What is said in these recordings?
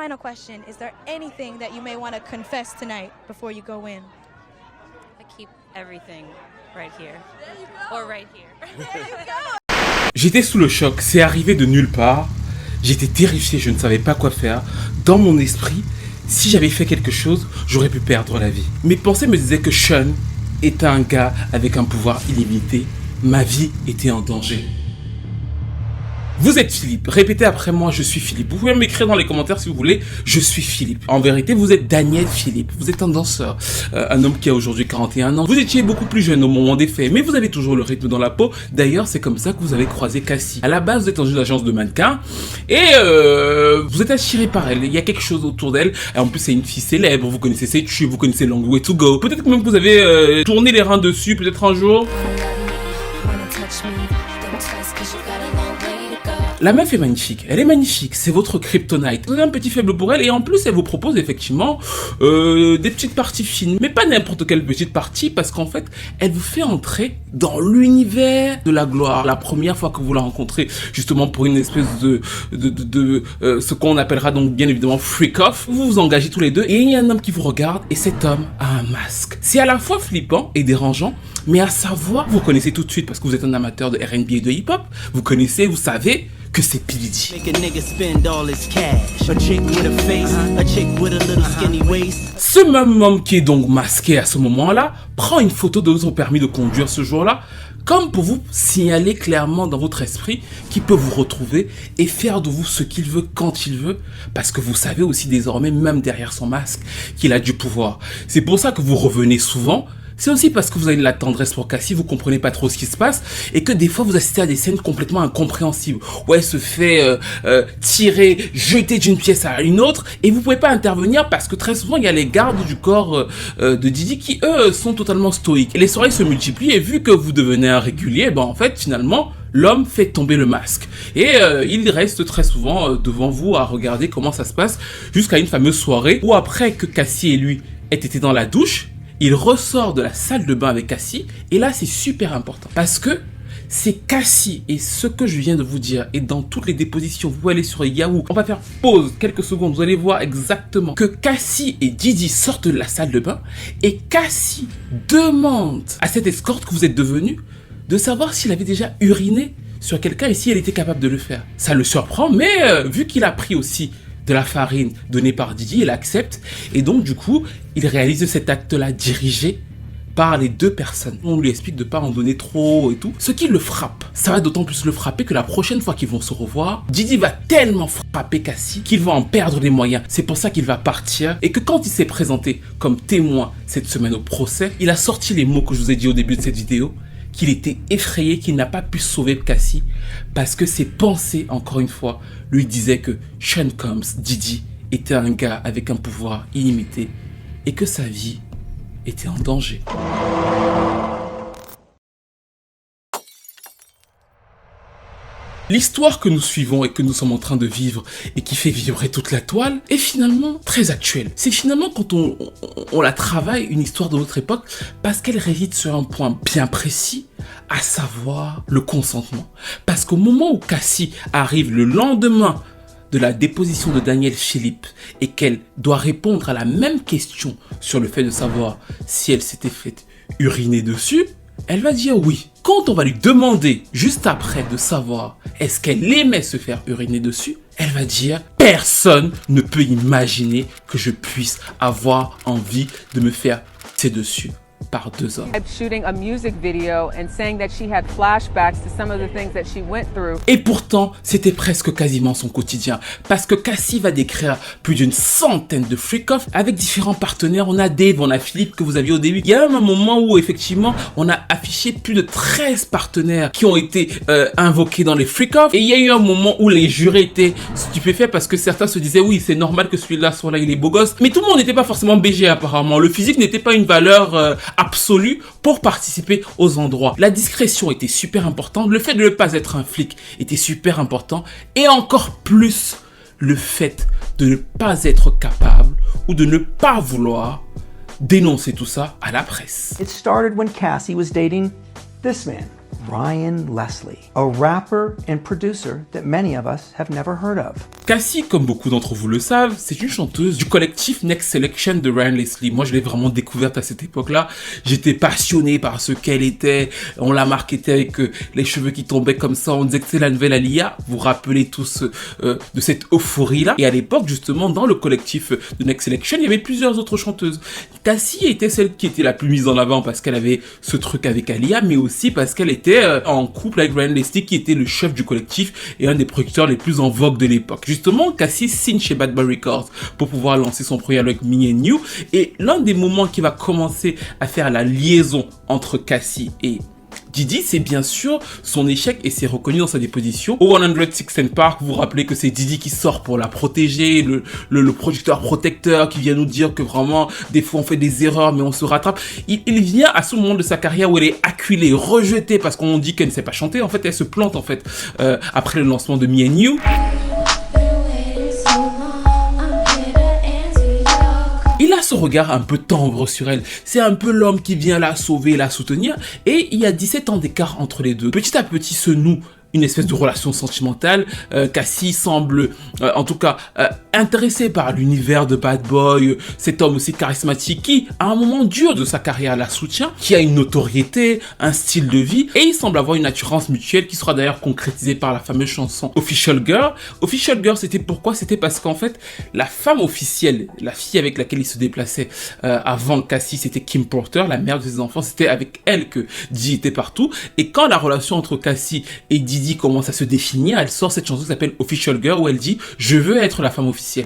final question, is there anything that you may want to confess tonight before you go in? I keep everything right here. Or right here. There you go. J'étais sous le choc, c'est arrivé de nulle part. J'étais terrifié, je ne savais pas quoi faire. Dans mon esprit, si j'avais fait quelque chose, j'aurais pu perdre la vie. Mes pensées me disaient que Sean était un gars avec un pouvoir illimité. Ma vie était en danger. Vous êtes Philippe, répétez après moi, je suis Philippe. Vous pouvez m'écrire dans les commentaires si vous voulez, je suis Philippe. En vérité, vous êtes Daniel Philippe, vous êtes un danseur, un homme qui a aujourd'hui 41 ans. Vous étiez beaucoup plus jeune au moment des faits, mais vous avez toujours le rythme dans la peau. D'ailleurs, c'est comme ça que vous avez croisé Cassie. À la base, vous êtes dans une agence de mannequins et vous êtes attiré par elle. Il y a quelque chose autour d'elle. En plus, c'est une fille célèbre, vous connaissez ses tubes, vous connaissez Long Way to Go. Peut-être que même vous avez tourné les reins dessus, peut-être un jour. La meuf est magnifique, elle est magnifique, c'est votre kryptonite. Vous avez un petit faible pour elle et en plus elle vous propose effectivement des petites parties fines. Mais pas n'importe quelle petite partie parce qu'en fait elle vous fait entrer dans l'univers de la gloire. La première fois que vous la rencontrez justement pour une espèce de ce qu'on appellera donc bien évidemment freak off, vous vous engagez tous les deux et il y a un homme qui vous regarde et cet homme a un masque. C'est à la fois flippant et dérangeant, mais à savoir, vous connaissez tout de suite parce que vous êtes un amateur de R&B et de hip-hop, vous connaissez, vous savez que c'est P. Diddy. Ce même homme qui est donc masqué à ce moment-là prend une photo de votre permis de conduire ce jour-là comme pour vous signaler clairement dans votre esprit qu'il peut vous retrouver et faire de vous ce qu'il veut quand il veut parce que vous savez aussi désormais même derrière son masque qu'il a du pouvoir. C'est pour ça que vous revenez souvent. C'est aussi parce que vous avez de la tendresse pour Cassie, vous comprenez pas trop ce qui se passe et que des fois vous assistez à des scènes complètement incompréhensibles où elle se fait tirer, jeter d'une pièce à une autre et vous pouvez pas intervenir parce que très souvent il y a les gardes du corps de Diddy qui eux sont totalement stoïques. Et les soirées se multiplient et vu que vous devenez un régulier, ben en fait finalement l'homme fait tomber le masque et il reste très souvent devant vous à regarder comment ça se passe jusqu'à une fameuse soirée où après que Cassie et lui aient été dans la douche, il ressort de la salle de bain avec Cassie et là c'est super important parce que c'est Cassie et ce que je viens de vous dire et dans toutes les dépositions, vous pouvez aller sur Yahoo, on va faire pause quelques secondes, vous allez voir exactement que Cassie et Diddy sortent de la salle de bain et Cassie demande à cette escorte que vous êtes devenu de savoir s'il avait déjà uriné sur quelqu'un et si elle était capable de le faire. Ça le surprend mais vu qu'il a pris aussi de la farine donnée par Diddy, il accepte et donc du coup il réalise cet acte-là dirigé par les deux personnes. On lui explique de pas en donner trop et tout. Ce qui le frappe, ça va d'autant plus le frapper que la prochaine fois qu'ils vont se revoir, Diddy va tellement frapper Cassie qu'il va en perdre les moyens. C'est pour ça qu'il va partir et que quand il s'est présenté comme témoin cette semaine au procès, il a sorti les mots que je vous ai dit au début de cette vidéo, qu'il était effrayé, qu'il n'a pas pu sauver Cassie parce que ses pensées, encore une fois, lui disaient que Sean Combs, Diddy, était un gars avec un pouvoir illimité et que sa vie était en danger. L'histoire que nous suivons et que nous sommes en train de vivre et qui fait vibrer toute la toile est finalement très actuelle. C'est finalement quand on la travaille, une histoire de notre époque, parce qu'elle réside sur un point bien précis, à savoir le consentement. Parce qu'au moment où Cassie arrive le lendemain de la déposition de Daniel Philippe et qu'elle doit répondre à la même question sur le fait de savoir si elle s'était faite uriner dessus, elle va dire oui. Quand on va lui demander juste après de savoir est-ce qu'elle aimait se faire uriner dessus, elle va dire personne ne peut imaginer que je puisse avoir envie de me faire pisser dessus par deux hommes. Et pourtant, c'était presque quasiment son quotidien, parce que Cassie va décrire plus d'une centaine de freak-off avec différents partenaires. On a Dave, on a Philippe que vous aviez au début. Il y a même un moment où effectivement, on a affiché plus de 13 partenaires qui ont été invoqués dans les freak-off. Et il y a eu un moment où les jurés étaient stupéfaits parce que certains se disaient oui, c'est normal que celui-là soit là, il est beau gosse. Mais tout le monde n'était pas forcément BG apparemment. Le physique n'était pas une valeur absolue pour participer aux endroits. La discrétion était super importante, le fait de ne pas être un flic était super important et encore plus le fait de ne pas être capable ou de ne pas vouloir dénoncer tout ça à la presse. It started when Cassie was dating this man. Ryan Leslie, a rapper and producer that many of us have never heard of. Cassie, comme beaucoup d'entre vous le savent, c'est une chanteuse du collectif Next Selection de Ryan Leslie. Moi, je l'ai vraiment découverte à cette époque-là. J'étais passionné par ce qu'elle était. On la marketait avec les cheveux qui tombaient comme ça. On disait que c'est la nouvelle Aaliyah. Vous vous rappelez tous de cette euphorie-là. Et à l'époque, justement, dans le collectif de Next Selection, il y avait plusieurs autres chanteuses. Cassie était celle qui était la plus mise en avant parce qu'elle avait ce truc avec Aaliyah, mais aussi parce qu'elle était en couple avec Ryan Leslie, qui était le chef du collectif et un des producteurs les plus en vogue de l'époque. Justement, Cassie signe chez Bad Boy Records pour pouvoir lancer son projet avec Me and You. Et l'un des moments qui va commencer à faire la liaison entre Cassie et Diddy, c'est bien sûr son échec, et c'est reconnu dans sa déposition. Au 106th Park, vous vous rappelez que c'est Diddy qui sort pour la protéger, le producteur protecteur qui vient nous dire que vraiment, des fois on fait des erreurs mais on se rattrape. Il vient à ce moment de sa carrière où elle est acculée, rejetée parce qu'on dit qu'elle ne sait pas chanter. En fait, elle se plante en fait après le lancement de Me and You. Il a ce regard un peu tendre sur elle. C'est un peu l'homme qui vient la sauver, la soutenir. Et il y a 17 ans d'écart entre les deux. Petit à petit se noue une espèce de relation sentimentale. Cassie semble, en tout cas, intéressée par l'univers de Bad Boy, cet homme aussi charismatique qui, à un moment dur de sa carrière, la soutient, qui a une notoriété, un style de vie, et il semble avoir une attirance mutuelle qui sera d'ailleurs concrétisée par la fameuse chanson Official Girl. Official Girl, c'était pourquoi? C'était parce qu'en fait, la femme officielle, la fille avec laquelle il se déplaçait avant Cassie, c'était Kim Porter, la mère de ses enfants. C'était avec elle que Diddy était partout. Et quand la relation entre Cassie et Diddy commence à se définir, elle sort cette chanson qui s'appelle Official Girl, où elle dit « Je veux être la femme officielle ».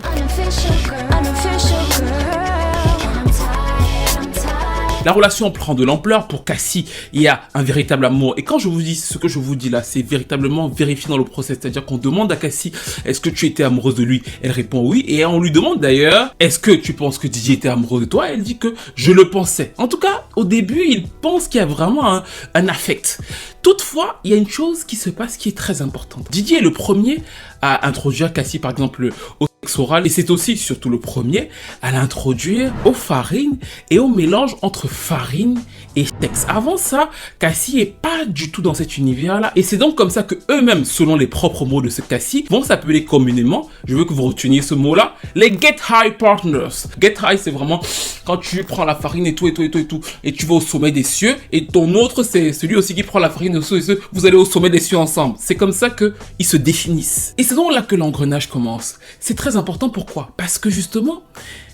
La relation prend de l'ampleur. Pour Cassie, il y a un véritable amour. Et quand je vous dis ce que je vous dis là, c'est véritablement vérifié dans le procès. C'est-à-dire qu'on demande à Cassie, est-ce que tu étais amoureuse de lui? Elle répond oui. Et on lui demande d'ailleurs, est-ce que tu penses que Diddy était amoureux de toi? Elle dit que je le pensais. En tout cas, au début, il pense qu'il y a vraiment un affect. Toutefois, il y a une chose qui se passe qui est très importante. Diddy est le premier à introduire Cassie, par exemple, au sexe oral. Et c'est aussi, surtout le premier, à l'introduire aux farines et au mélange entre farine et sexe. Avant ça, Cassie est pas du tout dans cet univers-là. Et c'est donc comme ça que eux-mêmes, selon les propres mots de ce Cassie, vont s'appeler communément, je veux que vous reteniez ce mot-là, les Get High Partners. Get High, c'est vraiment quand tu prends la farine et tout, et tu vas au sommet des cieux. Et ton autre, c'est celui aussi qui prend la farine et tout, vous allez au sommet des cieux ensemble. C'est comme ça qu'ils se définissent. Et c'est donc là que l'engrenage commence. C'est très important, pourquoi? Parce que justement,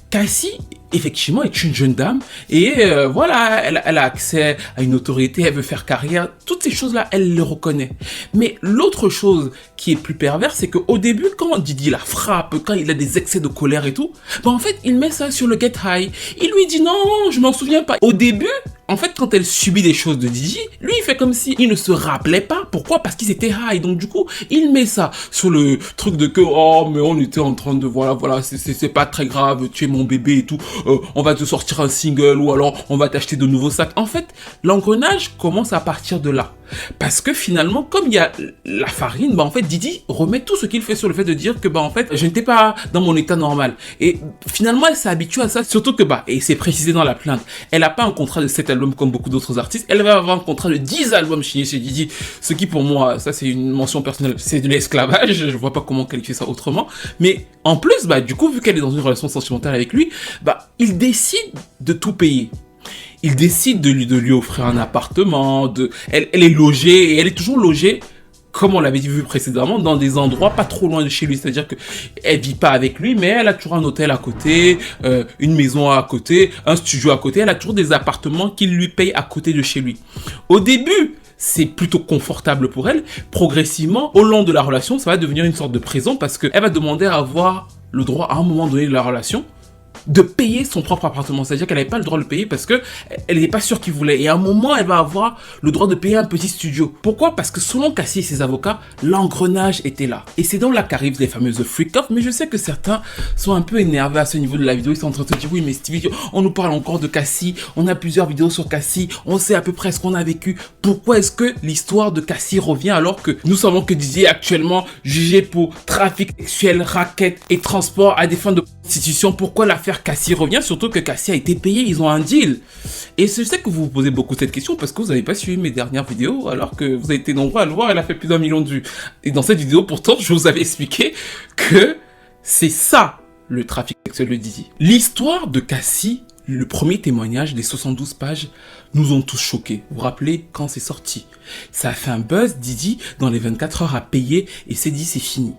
Cassie, effectivement, est une jeune dame et voilà, elle a accès à une autorité, elle veut faire carrière, toutes ces choses-là, elle les reconnaît. Mais l'autre chose qui est plus perverse, c'est qu'au début, quand Diddy la frappe, quand il a des excès de colère et tout, ben en fait, il met ça sur le Get High. Il lui dit non, je m'en souviens pas. Au début, en fait, quand elle subit des choses de Diddy, lui, il fait comme si il ne se rappelait pas. Pourquoi? Parce qu'ils étaient high. Donc, du coup, il met ça sur le truc de que, oh, mais on était en train de, voilà, c'est pas très grave, tu es mon bébé et tout. On va te sortir un single ou alors on va t'acheter de nouveaux sacs. En fait, l'engrenage commence à partir de là. Parce que finalement, comme il y a la farine, bah en fait, Diddy remet tout ce qu'il fait sur le fait de dire que, bah en fait, je n'étais pas dans mon état normal. Et finalement, elle s'est habituée à ça. Surtout que, bah, et c'est précisé dans la plainte, elle n'a pas un contrat de 7 albums comme beaucoup d'autres artistes. Elle va avoir un contrat de 10 albums signés chez Diddy. Ce qui, pour moi, ça c'est une mention personnelle, c'est de l'esclavage. Je vois pas comment qualifier ça autrement. Mais en plus, bah, du coup, vu qu'elle est dans une relation sentimentale avec lui, bah, il décide de tout payer. Il décide de lui offrir un appartement, elle est logée, et elle est toujours logée, comme on l'avait vu précédemment, dans des endroits pas trop loin de chez lui. C'est-à-dire qu'elle vit pas avec lui, mais elle a toujours un hôtel à côté, une maison à côté, un studio à côté. Elle a toujours des appartements qu'il lui paye à côté de chez lui. Au début, c'est plutôt confortable pour elle. Progressivement, au long de la relation, ça va devenir une sorte de prison parce qu'elle va demander à avoir le droit, à un moment donné de la relation, de payer son propre appartement. C'est-à-dire qu'elle n'avait pas le droit de le payer parce que elle n'était pas sûre qu'il voulait. Et à un moment, elle va avoir le droit de payer un petit studio. Pourquoi? Parce que selon Cassie et ses avocats, l'engrenage était là. Et c'est donc là qu'arrivent les fameuses freak-off. Mais je sais que certains sont un peu énervés à ce niveau de la vidéo. Ils sont en train de se dire, oui, mais Stevie, on nous parle encore de Cassie. On a plusieurs vidéos sur Cassie. On sait à peu près ce qu'on a vécu. Pourquoi est-ce que l'histoire de Cassie revient alors que nous savons que Diddy est actuellement jugé pour trafic sexuel, racket et transport à des fins de reconstitution, pourquoi l'affaire Cassie revient, surtout que Cassie a été payé, ils ont un deal. Et je sais que vous vous posez beaucoup cette question parce que vous n'avez pas suivi mes dernières vidéos alors que vous avez été nombreux à le voir, elle a fait plus d'1 million de vues. Et dans cette vidéo, pourtant, je vous avais expliqué que c'est ça le trafic sexuel de Didi. L'histoire de Cassie, le premier témoignage, les 72 pages, nous ont tous choqués. Vous vous rappelez quand c'est sorti? Ça a fait un buzz, Didi, dans les 24 heures à payer et s'est dit c'est fini.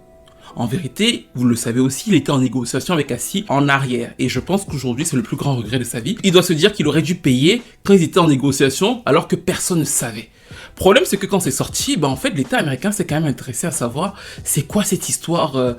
En vérité, vous le savez aussi, il était en négociation avec Cassie en arrière. Et je pense qu'aujourd'hui, c'est le plus grand regret de sa vie. Il doit se dire qu'il aurait dû payer quand ils étaient en négociation alors que personne ne savait. Le problème, c'est que quand c'est sorti, en fait, l'État américain s'est quand même intéressé à savoir c'est quoi cette histoire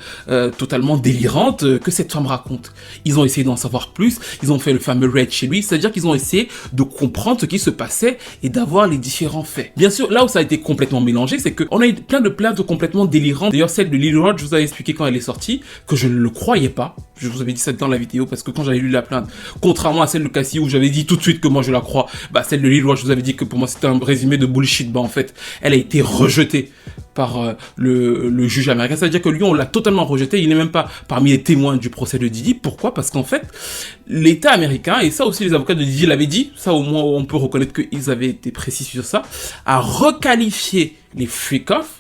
totalement délirante que cette femme raconte. Ils ont essayé d'en savoir plus, ils ont fait le fameux raid chez lui, c'est-à-dire qu'ils ont essayé de comprendre ce qui se passait et d'avoir les différents faits. Bien sûr, là où ça a été complètement mélangé, c'est qu'on a eu plein de plaintes complètement délirantes. D'ailleurs, celle de Lil Rod, je vous avais expliqué quand elle est sortie, que je ne le croyais pas. Je vous avais dit ça dans la vidéo parce que quand j'avais lu la plainte, contrairement à celle de Cassie où j'avais dit tout de suite que moi je la crois, celle de Lil Rod, je vous avais dit que pour moi c'était un résumé de bullshit. En fait, elle a été rejetée par le juge américain. C'est-à-dire que lui, on l'a totalement rejeté. Il n'est même pas parmi les témoins du procès de Didi. Pourquoi? Parce qu'en fait, l'État américain, et ça aussi les avocats de Didi l'avaient dit, ça au moins on peut reconnaître qu'ils avaient été précis sur ça, a requalifié les freak-offs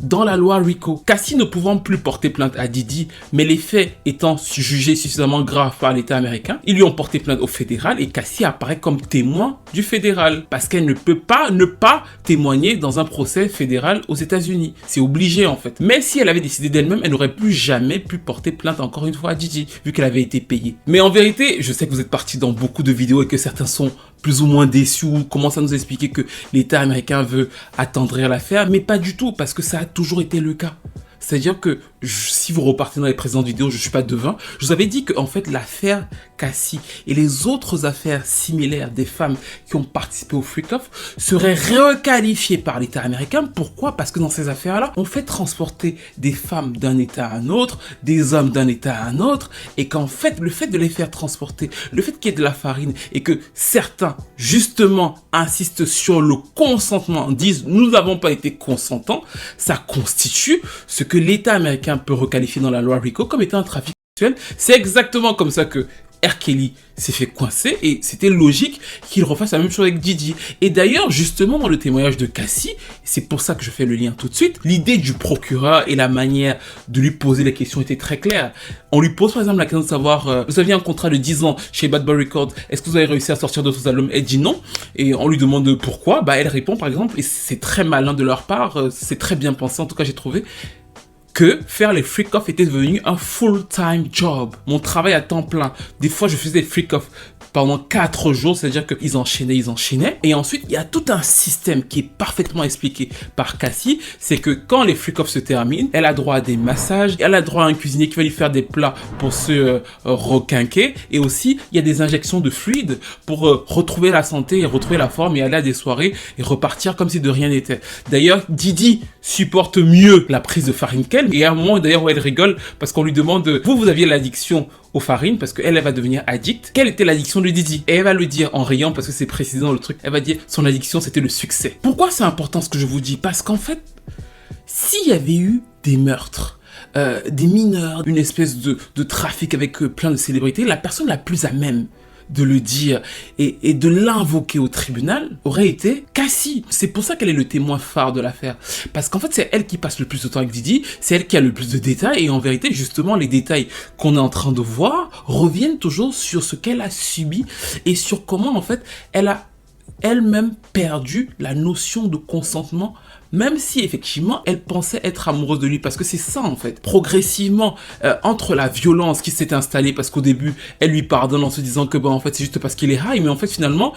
dans la loi RICO. Cassie ne pouvant plus porter plainte à Didi, mais les faits étant jugés suffisamment graves par l'État américain, ils lui ont porté plainte au fédéral et Cassie apparaît comme témoin du fédéral parce qu'elle ne peut pas ne pas témoigner dans un procès fédéral aux États-Unis. C'est obligé en fait. Mais si elle avait décidé d'elle-même, elle n'aurait plus jamais pu porter plainte encore une fois à Didi vu qu'elle avait été payée. Mais en vérité, je sais que vous êtes partis dans beaucoup de vidéos et que certains sont plus ou moins déçus ou commencent à nous expliquer que l'État américain veut attendrir l'affaire, mais pas du tout parce que ça a toujours été le cas. C'est-à-dire que si vous repartez dans les précédentes vidéos, je ne suis pas devin, je vous avais dit que en fait l'affaire Cassie et les autres affaires similaires des femmes qui ont participé au freak-off seraient requalifiées par l'État américain. Pourquoi? Parce que dans ces affaires-là, on fait transporter des femmes d'un État à un autre, des hommes d'un État à un autre, et qu'en fait, le fait de les faire transporter, le fait qu'il y ait de la farine, et que certains, justement, insistent sur le consentement, disent « nous n'avons pas été consentants », ça constitue ce que l'État américain peut requalifier dans la loi RICO comme étant un trafic sexuel. C'est exactement comme ça que R. Kelly s'est fait coincer et c'était logique qu'il refasse la même chose avec Didi. Et d'ailleurs, justement, dans le témoignage de Cassie, c'est pour ça que je fais le lien tout de suite, l'idée du procureur et la manière de lui poser les questions était très claire. On lui pose par exemple la question de savoir, vous aviez un contrat de 10 ans chez Bad Boy Records, est-ce que vous avez réussi à sortir d'autres albums? Elle dit non. Et on lui demande pourquoi, elle répond par exemple, et c'est très malin de leur part, c'est très bien pensé, en tout cas j'ai trouvé, que faire les freak-off était devenu un full-time job. Mon travail à temps plein. Des fois, je faisais des freak-off pendant 4 jours, c'est-à-dire qu'ils enchaînaient. Et ensuite, il y a tout un système qui est parfaitement expliqué par Cassie. C'est que quand les freak-off se terminent, elle a droit à des massages, elle a droit à un cuisinier qui va lui faire des plats pour se requinquer. Et aussi, il y a des injections de fluide pour retrouver la santé et retrouver la forme et aller à des soirées et repartir comme si de rien n'était. D'ailleurs, Didi supporte mieux la prise de farine qu'elle. Et à un moment, d'ailleurs, où elle rigole parce qu'on lui demande, vous aviez l'addiction aux farines parce qu'elle va devenir addict. Quelle était l'addiction de Didi? Et elle va le dire en riant parce que c'est précisé dans le truc. Elle va dire son addiction c'était le succès. Pourquoi c'est important ce que je vous dis? Parce qu'en fait, s'il y avait eu des meurtres, des mineurs, une espèce de trafic avec plein de célébrités, la personne la plus à même de le dire et de l'invoquer au tribunal aurait été Cassie. C'est pour ça qu'elle est le témoin phare de l'affaire. Parce qu'en fait, c'est elle qui passe le plus de temps avec Didi, c'est elle qui a le plus de détails et en vérité, justement, les détails qu'on est en train de voir reviennent toujours sur ce qu'elle a subi et sur comment, en fait, elle a elle-même perdu la notion de consentement, même si effectivement elle pensait être amoureuse de lui, parce que c'est ça en fait. Progressivement, entre la violence qui s'est installée, parce qu'au début elle lui pardonne en se disant que en fait c'est juste parce qu'il est high, mais en fait finalement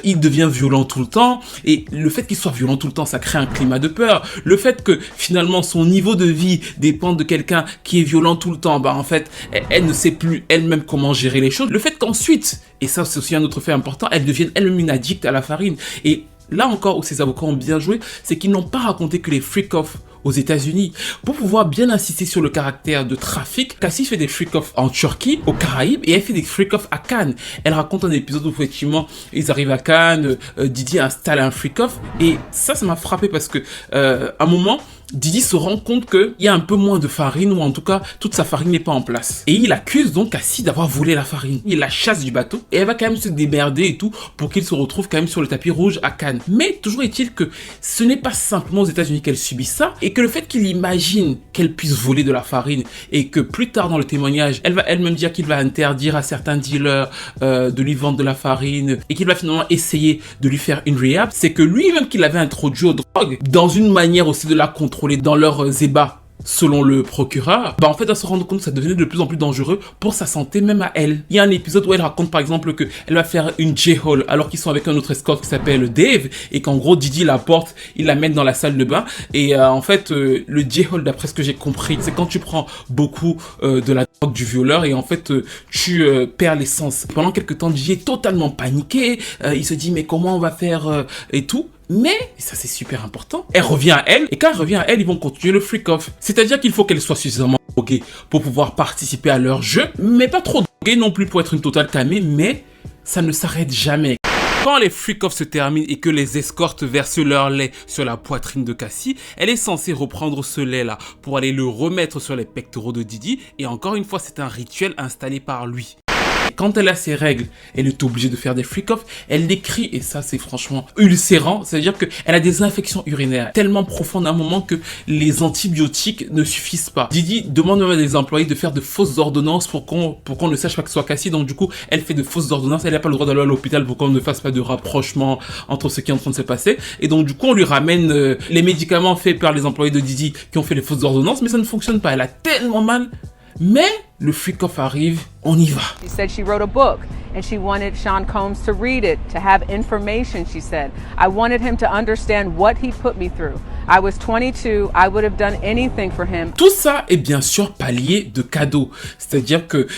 il devient violent tout le temps, et le fait qu'il soit violent tout le temps ça crée un climat de peur. Le fait que finalement son niveau de vie dépend de quelqu'un qui est violent tout le temps, en fait elle ne sait plus elle-même comment gérer les choses. Le fait qu'ensuite, et ça c'est aussi un autre fait important, elle devienne elle-même une addict à la farine. Et là encore où ces avocats ont bien joué, c'est qu'ils n'ont pas raconté que les freak-off aux États-Unis. Pour pouvoir bien insister sur le caractère de trafic, Cassie fait des freak-off en Turquie, aux Caraïbes, et elle fait des freak-off à Cannes. Elle raconte un épisode où effectivement ils arrivent à Cannes, Didi installe un freak-off, et ça m'a frappé parce que à un moment, Didi se rend compte qu'il y a un peu moins de farine, ou en tout cas, toute sa farine n'est pas en place. Et il accuse donc Cassie d'avoir volé la farine. Il la chasse du bateau, et elle va quand même se démerder et tout, pour qu'il se retrouve quand même sur le tapis rouge à Cannes. Mais toujours est-il que ce n'est pas simplement aux États-Unis qu'elle subit ça, et que le fait qu'il imagine qu'elle puisse voler de la farine, et que plus tard dans le témoignage, elle va elle-même dire qu'il va interdire à certains dealers de lui vendre de la farine, et qu'il va finalement essayer de lui faire une rehab, c'est que lui-même qui l'avait introduit aux drogues, dans une manière aussi de la contrôler dans leurs ébats, selon le procureur, bah en fait elle se rend compte que ça devenait de plus en plus dangereux pour sa santé, même à elle. Il y a un épisode où elle raconte par exemple que elle va faire une J-hole alors qu'ils sont avec un autre escort qui s'appelle Dave, et qu'en gros Didi la porte, il la met dans la salle de bain, et en fait le J-hole, d'après ce que j'ai compris, c'est quand tu prends beaucoup de la drogue du violeur, et en fait tu perds l'essence. Pendant quelques temps, Didi est totalement paniqué, il se dit mais comment on va faire et tout. Mais, et ça c'est super important, elle revient à elle, et quand elle revient à elle, ils vont continuer le freak-off. C'est-à-dire qu'il faut qu'elle soit suffisamment droguée pour pouvoir participer à leur jeu, mais pas trop droguée non plus pour être une totale camée, mais ça ne s'arrête jamais. Quand les freak-offs se terminent et que les escortes versent leur lait sur la poitrine de Cassie, elle est censée reprendre ce lait-là pour aller le remettre sur les pectoraux de Didi, et encore une fois, c'est un rituel installé par lui. Quand elle a ses règles, elle est obligée de faire des freak-offs, elle décrit, et ça c'est franchement ulcérant, c'est-à-dire qu'elle a des infections urinaires tellement profondes à un moment que les antibiotiques ne suffisent pas. Didi demande même à des employés de faire de fausses ordonnances pour qu'on ne sache pas que ce soit Cassie, donc du coup elle fait de fausses ordonnances, elle n'a pas le droit d'aller à l'hôpital pour qu'on ne fasse pas de rapprochement entre ce qui est en train de se passer, et donc du coup on lui ramène les médicaments faits par les employés de Didi qui ont fait les fausses ordonnances, mais ça ne fonctionne pas, elle a tellement mal. Mais le freak-off arrive, on y va. She said she wrote a book and she wanted Sean Combs to read it, to have information, she said. I wanted him to understand what he put me through. I was 22, I would have done anything for him. Tout ça est bien sûr pallié de cadeaux. C'est-à-dire que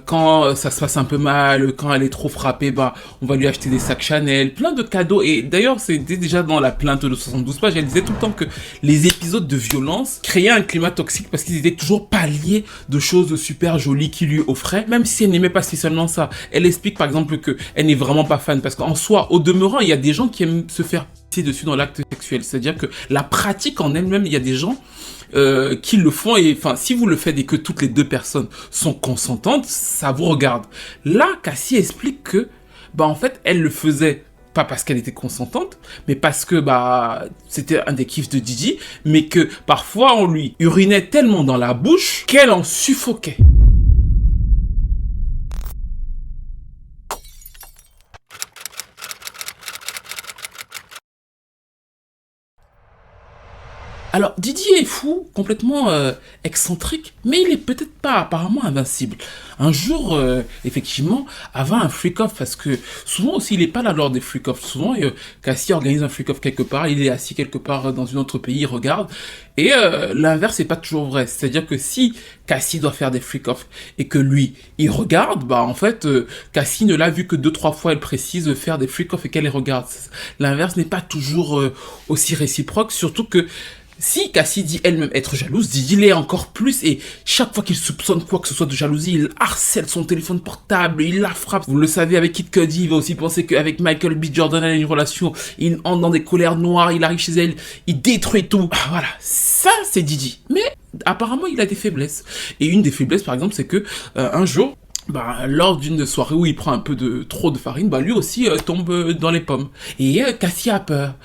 quand ça se passe un peu mal, quand elle est trop frappée, bah, on va lui acheter des sacs Chanel, plein de cadeaux. Et d'ailleurs, c'était déjà dans la plainte de 72 pages, elle disait tout le temps que les épisodes de violence créaient un climat toxique parce qu'ils étaient toujours palliés de choses super jolies qu'il lui offrait, même si elle n'aimait pas spécialement ça. Elle explique par exemple qu'elle n'est vraiment pas fan parce qu'en soi, au demeurant, il y a des gens qui aiment se faire dessus dans l'acte sexuel, c'est-à-dire que la pratique en elle-même, il y a des gens qui le font, et enfin si vous le faites et que toutes les deux personnes sont consentantes, ça vous regarde. Là, Cassie explique que bah en fait elle le faisait pas parce qu'elle était consentante, mais parce que bah c'était un des kiffs de Didi, mais que parfois on lui urinait tellement dans la bouche qu'elle en suffoquait. Alors, Didier est fou, complètement excentrique, mais il est peut-être pas apparemment invincible. Un jour, effectivement, avant un freak-off, parce que souvent aussi, il est pas là lors des freak-offs. Souvent, Cassie organise un freak-off quelque part, il est assis quelque part dans un autre pays, il regarde, et l'inverse n'est pas toujours vrai. C'est-à-dire que si Cassie doit faire des freak-offs et que lui, il regarde, bah en fait, Cassie ne l'a vu que 2-3 fois, elle précise, faire des freak-offs et qu'elle les regarde. L'inverse n'est pas toujours aussi réciproque, surtout que si Cassie dit elle-même être jalouse, Didi l'est encore plus, et chaque fois qu'il soupçonne quoi que ce soit de jalousie, il harcèle son téléphone portable, il la frappe. Vous le savez, avec Kid Cudi, il va aussi penser qu'avec Michael B. Jordan, elle a une relation, il entre dans des colères noires, il arrive chez elle, il détruit tout. Voilà, ça c'est Didi. Mais apparemment, il a des faiblesses. Et une des faiblesses, par exemple, c'est que un jour, bah, lors d'une soirée où il prend un peu de trop de farine, bah lui aussi tombe dans les pommes. Et Cassie a peur.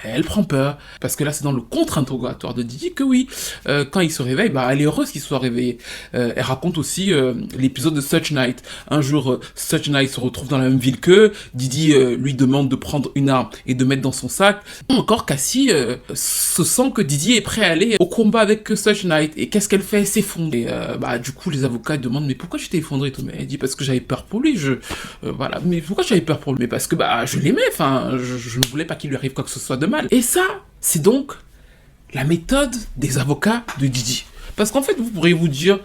Elle prend peur. Parce que là, c'est dans le contre-interrogatoire de Didi que oui, quand il se réveille, bah elle est heureuse qu'il soit réveillé. Elle raconte aussi l'épisode de Such Night. Un jour, Such Night se retrouve dans la même ville qu'eux. Didi lui demande de prendre une arme et de mettre dans son sac. Encore, Cassie se sent que Didi est prêt à aller au combat avec Such Night. Et qu'est-ce qu'elle fait? Elle s'effondre. Et bah du coup, les avocats demandent mais pourquoi tu t'es effondré et tout. Mais elle dit parce que j'avais peur pour lui. Voilà. Mais pourquoi j'avais peur pour lui? Mais parce que bah je l'aimais. Enfin, je ne voulais pas qu'il lui arrive quoi que ce soit de mal. Et ça, c'est donc la méthode des avocats de Didi. Parce qu'en fait, vous pourriez vous dire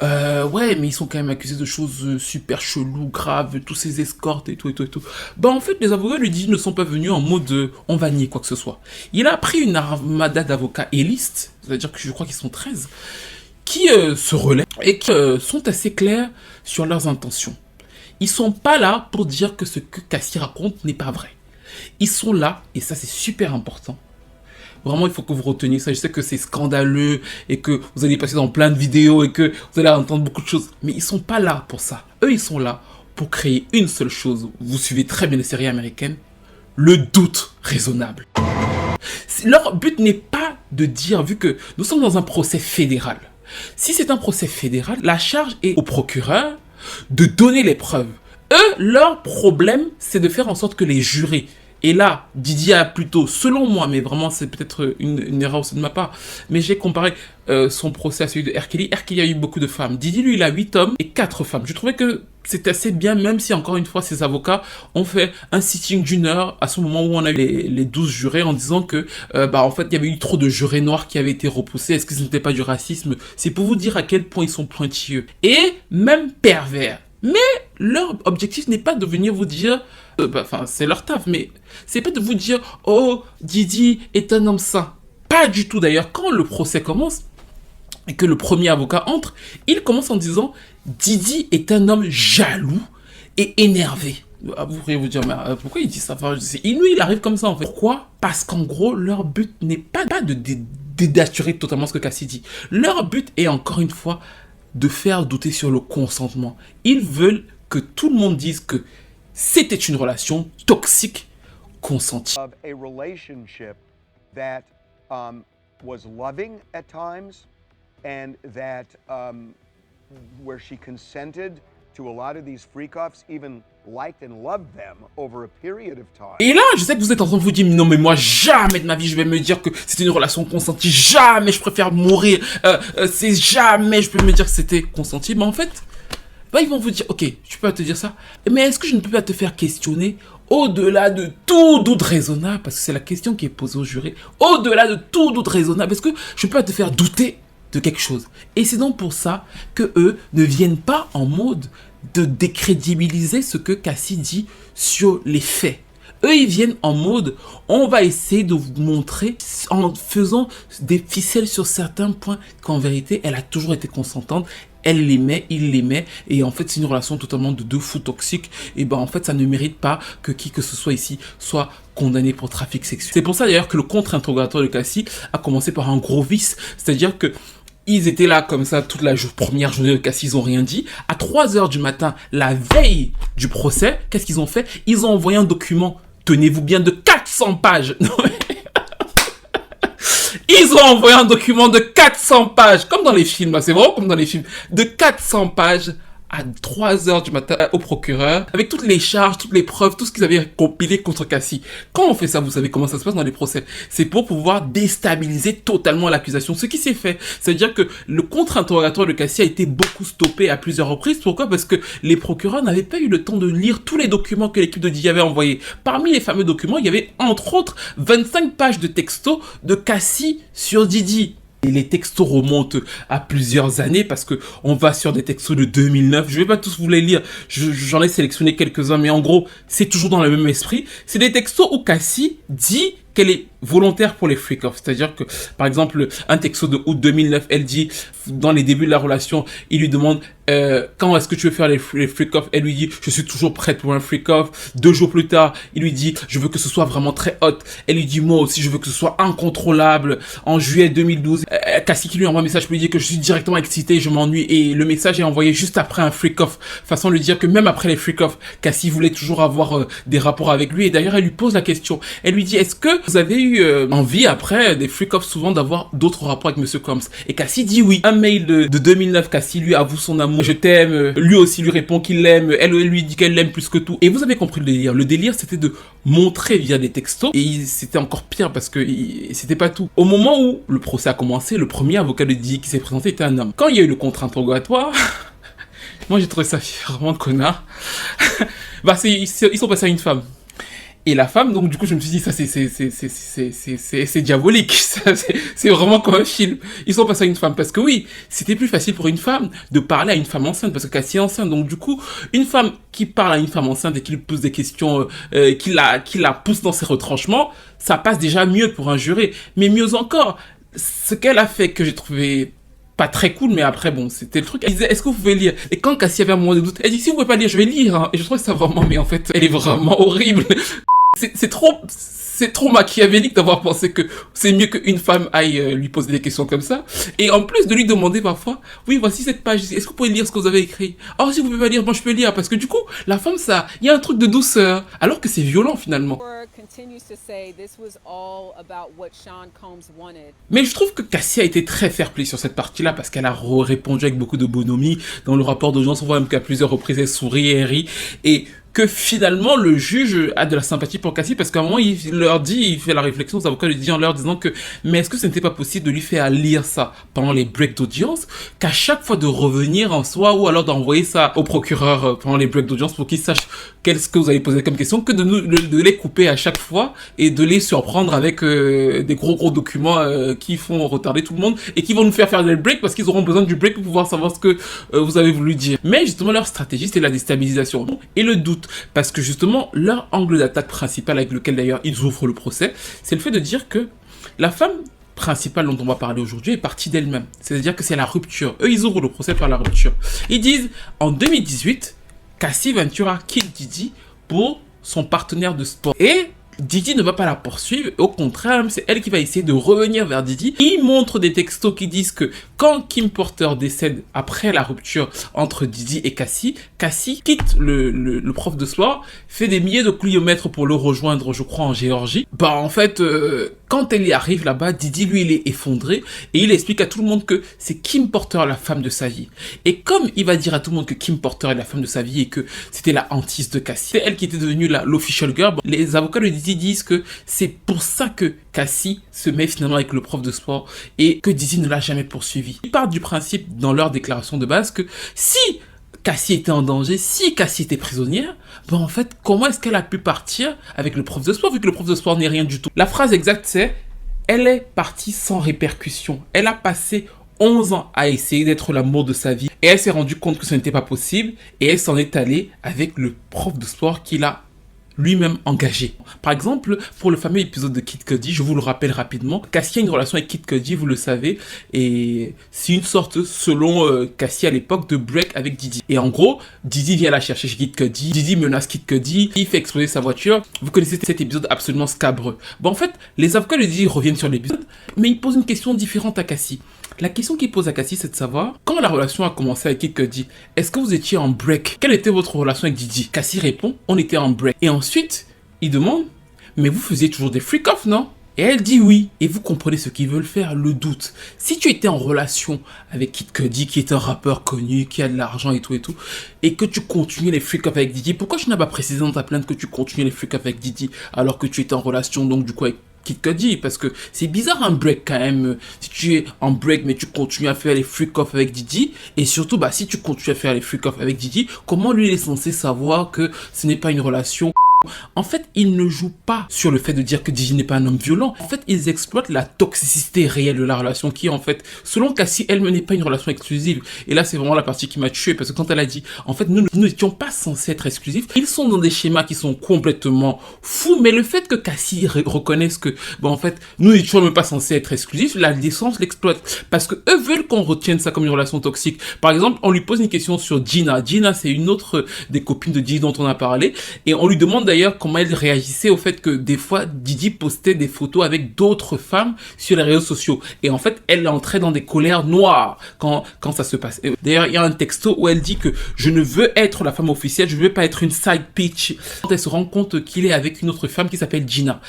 ouais, mais ils sont quand même accusés de choses super cheloues, graves, tous ces escortes et tout et tout et tout. Bah en fait, les avocats de Didi ne sont pas venus en mode on va nier quoi que ce soit. Il a pris une armada d'avocats élistes, c'est-à-dire que je crois qu'ils sont 13, qui se relaient et qui sont assez clairs sur leurs intentions. Ils sont pas là pour dire que ce que Cassie raconte n'est pas vrai. Ils sont là, et ça c'est super important, Vraiment, il faut que vous reteniez ça. Je sais que c'est scandaleux et que vous allez passer dans plein de vidéos et que vous allez entendre beaucoup de choses. Mais ils sont pas là pour ça. Eux, ils sont là pour créer une seule chose. Vous suivez très bien les séries américaines. Le doute raisonnable. Leur but n'est pas de dire, vu que nous sommes dans un procès fédéral. Si c'est un procès fédéral, la charge est au procureur de donner les preuves. Eux, leur problème, c'est de faire en sorte que les jurés, et là, Didier a plutôt, selon moi, mais vraiment c'est peut-être une erreur aussi de ma part, mais j'ai comparé son procès à celui de R. Kelly. R. Kelly a eu beaucoup de femmes. Didier, lui, il a 8 hommes et 4 femmes. Je trouvais que c'était assez bien, même si, encore une fois, ses avocats ont fait un sitting d'une heure à ce moment où on a eu les 12 jurés en disant que, en fait, il y avait eu trop de jurés noirs qui avaient été repoussés. Est-ce que ce n'était pas du racisme? C'est pour vous dire à quel point ils sont pointilleux. Et même pervers. Mais leur objectif n'est pas de venir vous dire, c'est leur taf, mais c'est pas de vous dire, oh, Didi est un homme sain. Pas du tout d'ailleurs. Quand le procès commence et que le premier avocat entre, il commence en disant, Didi est un homme jaloux et énervé. Vous pourriez vous dire, mais pourquoi il dit ça? Lui, il arrive comme ça en fait. Pourquoi? Parce qu'en gros, leur but n'est pas de dénaturer totalement ce que Cassie dit. Leur but est encore une fois de faire douter sur le consentement. Ils veulent que tout le monde dise que c'était une relation toxique consentie. Of a relationship that was loving at times and that where she consented to a lot of these freak-offs, even liked and loved them over a period of time. Et là, je sais que vous êtes en train de vous dire, non mais moi jamais de ma vie je vais me dire que c'était une relation consentie, jamais je préfère mourir, c'est jamais je peux me dire que c'était consenti. Mais en fait, ils vont vous dire, ok, tu peux te dire ça, mais est-ce que je ne peux pas te faire questionner au-delà de tout doute raisonnable, parce que c'est la question qui est posée aux jurés, au-delà de tout doute raisonnable, est-ce que je peux pas te faire douter de quelque chose? Et c'est donc pour ça que eux ne viennent pas en mode de décrédibiliser ce que Cassie dit sur les faits. Eux, ils viennent en mode, on va essayer de vous montrer, en faisant des ficelles sur certains points, qu'en vérité, elle a toujours été consentante, elle l'aimait, il l'aimait, et en fait, c'est une relation totalement de deux fous toxiques, et en fait, ça ne mérite pas que qui que ce soit ici soit condamné pour trafic sexuel. C'est pour ça d'ailleurs que le contre-interrogatoire de Cassie a commencé par un gros vice, c'est-à-dire que ils étaient là comme ça toute la première journée de Cassie, ils ont rien dit. À 3h du matin, la veille du procès, qu'est-ce qu'ils ont fait? Ils ont envoyé un document, tenez-vous bien, de 400 pages. Ils ont envoyé un document de 400 pages, comme dans les films, c'est vraiment comme dans les films, de 400 pages à 3h du matin au procureur, avec toutes les charges, toutes les preuves, tout ce qu'ils avaient compilé contre Cassie. Quand on fait ça, vous savez comment ça se passe dans les procès. C'est pour pouvoir déstabiliser totalement l'accusation. Ce qui s'est fait, c'est-à-dire que le contre-interrogatoire de Cassie a été beaucoup stoppé à plusieurs reprises. Pourquoi? Parce que les procureurs n'avaient pas eu le temps de lire tous les documents que l'équipe de Didier avait envoyés. Parmi les fameux documents, il y avait entre autres 25 pages de textos de Cassie sur Didi. Et les textos remontent à plusieurs années parce que on va sur des textos de 2009. Je vais pas tous vous les lire. J'en ai sélectionné quelques-uns, mais en gros, c'est toujours dans le même esprit. C'est des textos où Cassie dit qu'elle est volontaire pour les freak-offs. C'est-à-dire que, par exemple, un texto de août 2009, elle dit, dans les débuts de la relation, il lui demande quand est-ce que tu veux faire les freak-offs? Elle lui dit, je suis toujours prête pour un freak-off. 2 jours plus tard, il lui dit, je veux que ce soit vraiment très hot. Elle lui dit, moi aussi, je veux que ce soit incontrôlable. En juillet 2012, Cassie qui lui envoie un message pour lui dire que je suis directement excité, je m'ennuie. Et le message est envoyé juste après un freak-off. Façon de lui dire que même après les freak-offs, Cassie voulait toujours avoir des rapports avec lui. Et d'ailleurs, elle lui pose la question. Elle lui dit, est-ce que vous avez eu envie, après des freak-offs souvent, d'avoir d'autres rapports avec Monsieur Combs? Et Cassie dit oui. Un mail de 2009, Cassie lui avoue son amour. Je t'aime. Lui aussi lui répond qu'il l'aime. Elle lui dit qu'elle l'aime plus que tout. Et vous avez compris le délire. Le délire, c'était de montrer via des textos. Et c'était encore pire parce que c'était pas tout. Au moment où le procès a commencé, le premier avocat de Didi qui s'est présenté était un homme. Quand il y a eu le contre-interrogatoire, moi j'ai trouvé ça vraiment connard. Ils sont passés à une femme. Et la femme, donc du coup je me suis dit, ça c'est diabolique, c'est vraiment comme un film. Ils sont passés à une femme, parce que oui, c'était plus facile pour une femme de parler à une femme enceinte, parce que Cassie est enceinte, donc du coup, une femme qui parle à une femme enceinte et qui lui pose des questions, qui la pousse dans ses retranchements, ça passe déjà mieux pour un juré. Mais mieux encore, ce qu'elle a fait que j'ai trouvé pas très cool, mais après bon, c'était le truc. Elle disait, est-ce que vous pouvez lire? Et quand Cassie avait un moment de doute, elle dit, si vous pouvez pas lire, je vais lire, hein. Et je trouve ça vraiment, mais en fait, elle est vraiment horrible. C'est trop machiavélique d'avoir pensé que c'est mieux qu'une femme aille lui poser des questions comme ça. Et en plus de lui demander parfois, oui, voici cette page, est-ce que vous pouvez lire ce que vous avez écrit? Oh, si vous pouvez pas lire, moi je peux lire. Parce que du coup, la femme, ça, il y a un truc de douceur. Alors que c'est violent finalement. Mais je trouve que Cassie a été très fair-play sur cette partie-là parce qu'elle a répondu avec beaucoup de bonhomie. Dans le rapport d'audience, on voit même qu'à plusieurs reprises, elle sourit et elle rit. Et que finalement le juge a de la sympathie pour Cassie parce qu'à un moment il leur dit, il fait la réflexion aux avocats lui dit en leur disant que mais est-ce que ce n'était pas possible de lui faire lire ça pendant les breaks d'audience, qu'à chaque fois de revenir en soi ou alors d'envoyer ça au procureur pendant les breaks d'audience pour qu'il sache qu'est-ce que vous allez poser comme question, que de les couper à chaque fois et de les surprendre avec des gros documents qui font retarder tout le monde et qui vont nous faire des breaks parce qu'ils auront besoin du break pour pouvoir savoir ce que vous avez voulu dire. Mais justement leur stratégie c'est la déstabilisation et le doute. Parce que justement, leur angle d'attaque principal avec lequel d'ailleurs ils ouvrent le procès, c'est le fait de dire que la femme principale dont on va parler aujourd'hui est partie d'elle-même. C'est-à-dire que c'est la rupture. Eux, ils ouvrent le procès par la rupture. Ils disent, en 2018, Cassie Ventura quitte Didi pour son partenaire de sport. Et Didi ne va pas la poursuivre, au contraire, c'est elle qui va essayer de revenir vers Didi. Il montre des textos qui disent que quand Kim Porter décède après la rupture entre Didi et Cassie, Cassie quitte le prof de sport, fait des milliers de kilomètres pour le rejoindre, je crois, en Géorgie. Bah en fait, quand elle y arrive là-bas, Didi, lui, il est effondré et il explique à tout le monde que c'est Kim Porter, la femme de sa vie. Et comme il va dire à tout le monde que Kim Porter est la femme de sa vie et que c'était la hantise de Cassie, c'est elle qui était devenue l'official girl, les avocats de Didi disent que c'est pour ça que Cassie se met finalement avec le prof de sport et que Didi ne l'a jamais poursuivi. Ils partent du principe dans leur déclaration de base que si Cassie était en danger, si Cassie était prisonnière, ben en fait, comment est-ce qu'elle a pu partir avec le prof de sport vu que le prof de sport n'est rien du tout? La phrase exacte c'est « Elle est partie sans répercussion. Elle a passé 11 ans à essayer d'être l'amour de sa vie et elle s'est rendue compte que ce n'était pas possible et elle s'en est allée avec le prof de sport qui l'a lui-même engagé. Par exemple, pour le fameux épisode de Kid Cudi, je vous le rappelle rapidement, Cassie a une relation avec Kid Cudi, vous le savez, et c'est une sorte, selon Cassie à l'époque, de break avec Didi. Et en gros, Didi vient la chercher chez Kid Cudi, Didi menace Kid Cudi, il fait exploser sa voiture. Vous connaissez cet épisode absolument scabreux. Bon, en fait, les avocats de Didi reviennent sur l'épisode, mais ils posent une question différente à Cassie. La question qu'il pose à Cassie, c'est de savoir, quand la relation a commencé avec Kid Cudi, est-ce que vous étiez en break? Quelle était votre relation avec Didi? Cassie répond, on était en break. Et ensuite, il demande, mais vous faisiez toujours des freak-off, non? Et elle dit oui. Et vous comprenez ce qu'ils veulent faire, le doute. Si tu étais en relation avec Kid Cudi, qui est un rappeur connu, qui a de l'argent et tout, et que tu continuais les freak-off avec Didi, pourquoi tu n'as pas précisé dans ta plainte que tu continuais les freak-off avec Didi, alors que tu étais en relation, donc du coup, avec Kid Cudi? Parce que c'est bizarre un break quand même. Si tu es en break mais tu continues à faire les freak-off avec Didi, et surtout bah si tu continues à faire les freak-off avec Didi, comment lui il est censé savoir que ce n'est pas une relation? En fait, ils ne jouent pas sur le fait de dire que Didi n'est pas un homme violent. En fait, ils exploitent la toxicité réelle de la relation qui, en fait, selon Cassie, elle n'est pas une relation exclusive. Et là, c'est vraiment la partie qui m'a tué parce que quand elle a dit, en fait, nous n'étions pas censés être exclusifs, ils sont dans des schémas qui sont complètement fous. Mais le fait que Cassie reconnaisse que, bon, en fait, nous n'étions même pas censés être exclusifs, la licence l'exploite. Parce que eux veulent qu'on retienne ça comme une relation toxique. Par exemple, on lui pose une question sur Gina. Gina, c'est une autre des copines de Didi dont on a parlé. Et on lui demande d'ailleurs comment elle réagissait au fait que des fois Didi postait des photos avec d'autres femmes sur les réseaux sociaux et en fait elle entrait dans des colères noires quand ça se passe. D'ailleurs il y a un texto où elle dit que je ne veux être la femme officielle, je ne veux pas être une side bitch. Quand elle se rend compte qu'il est avec une autre femme qui s'appelle Gina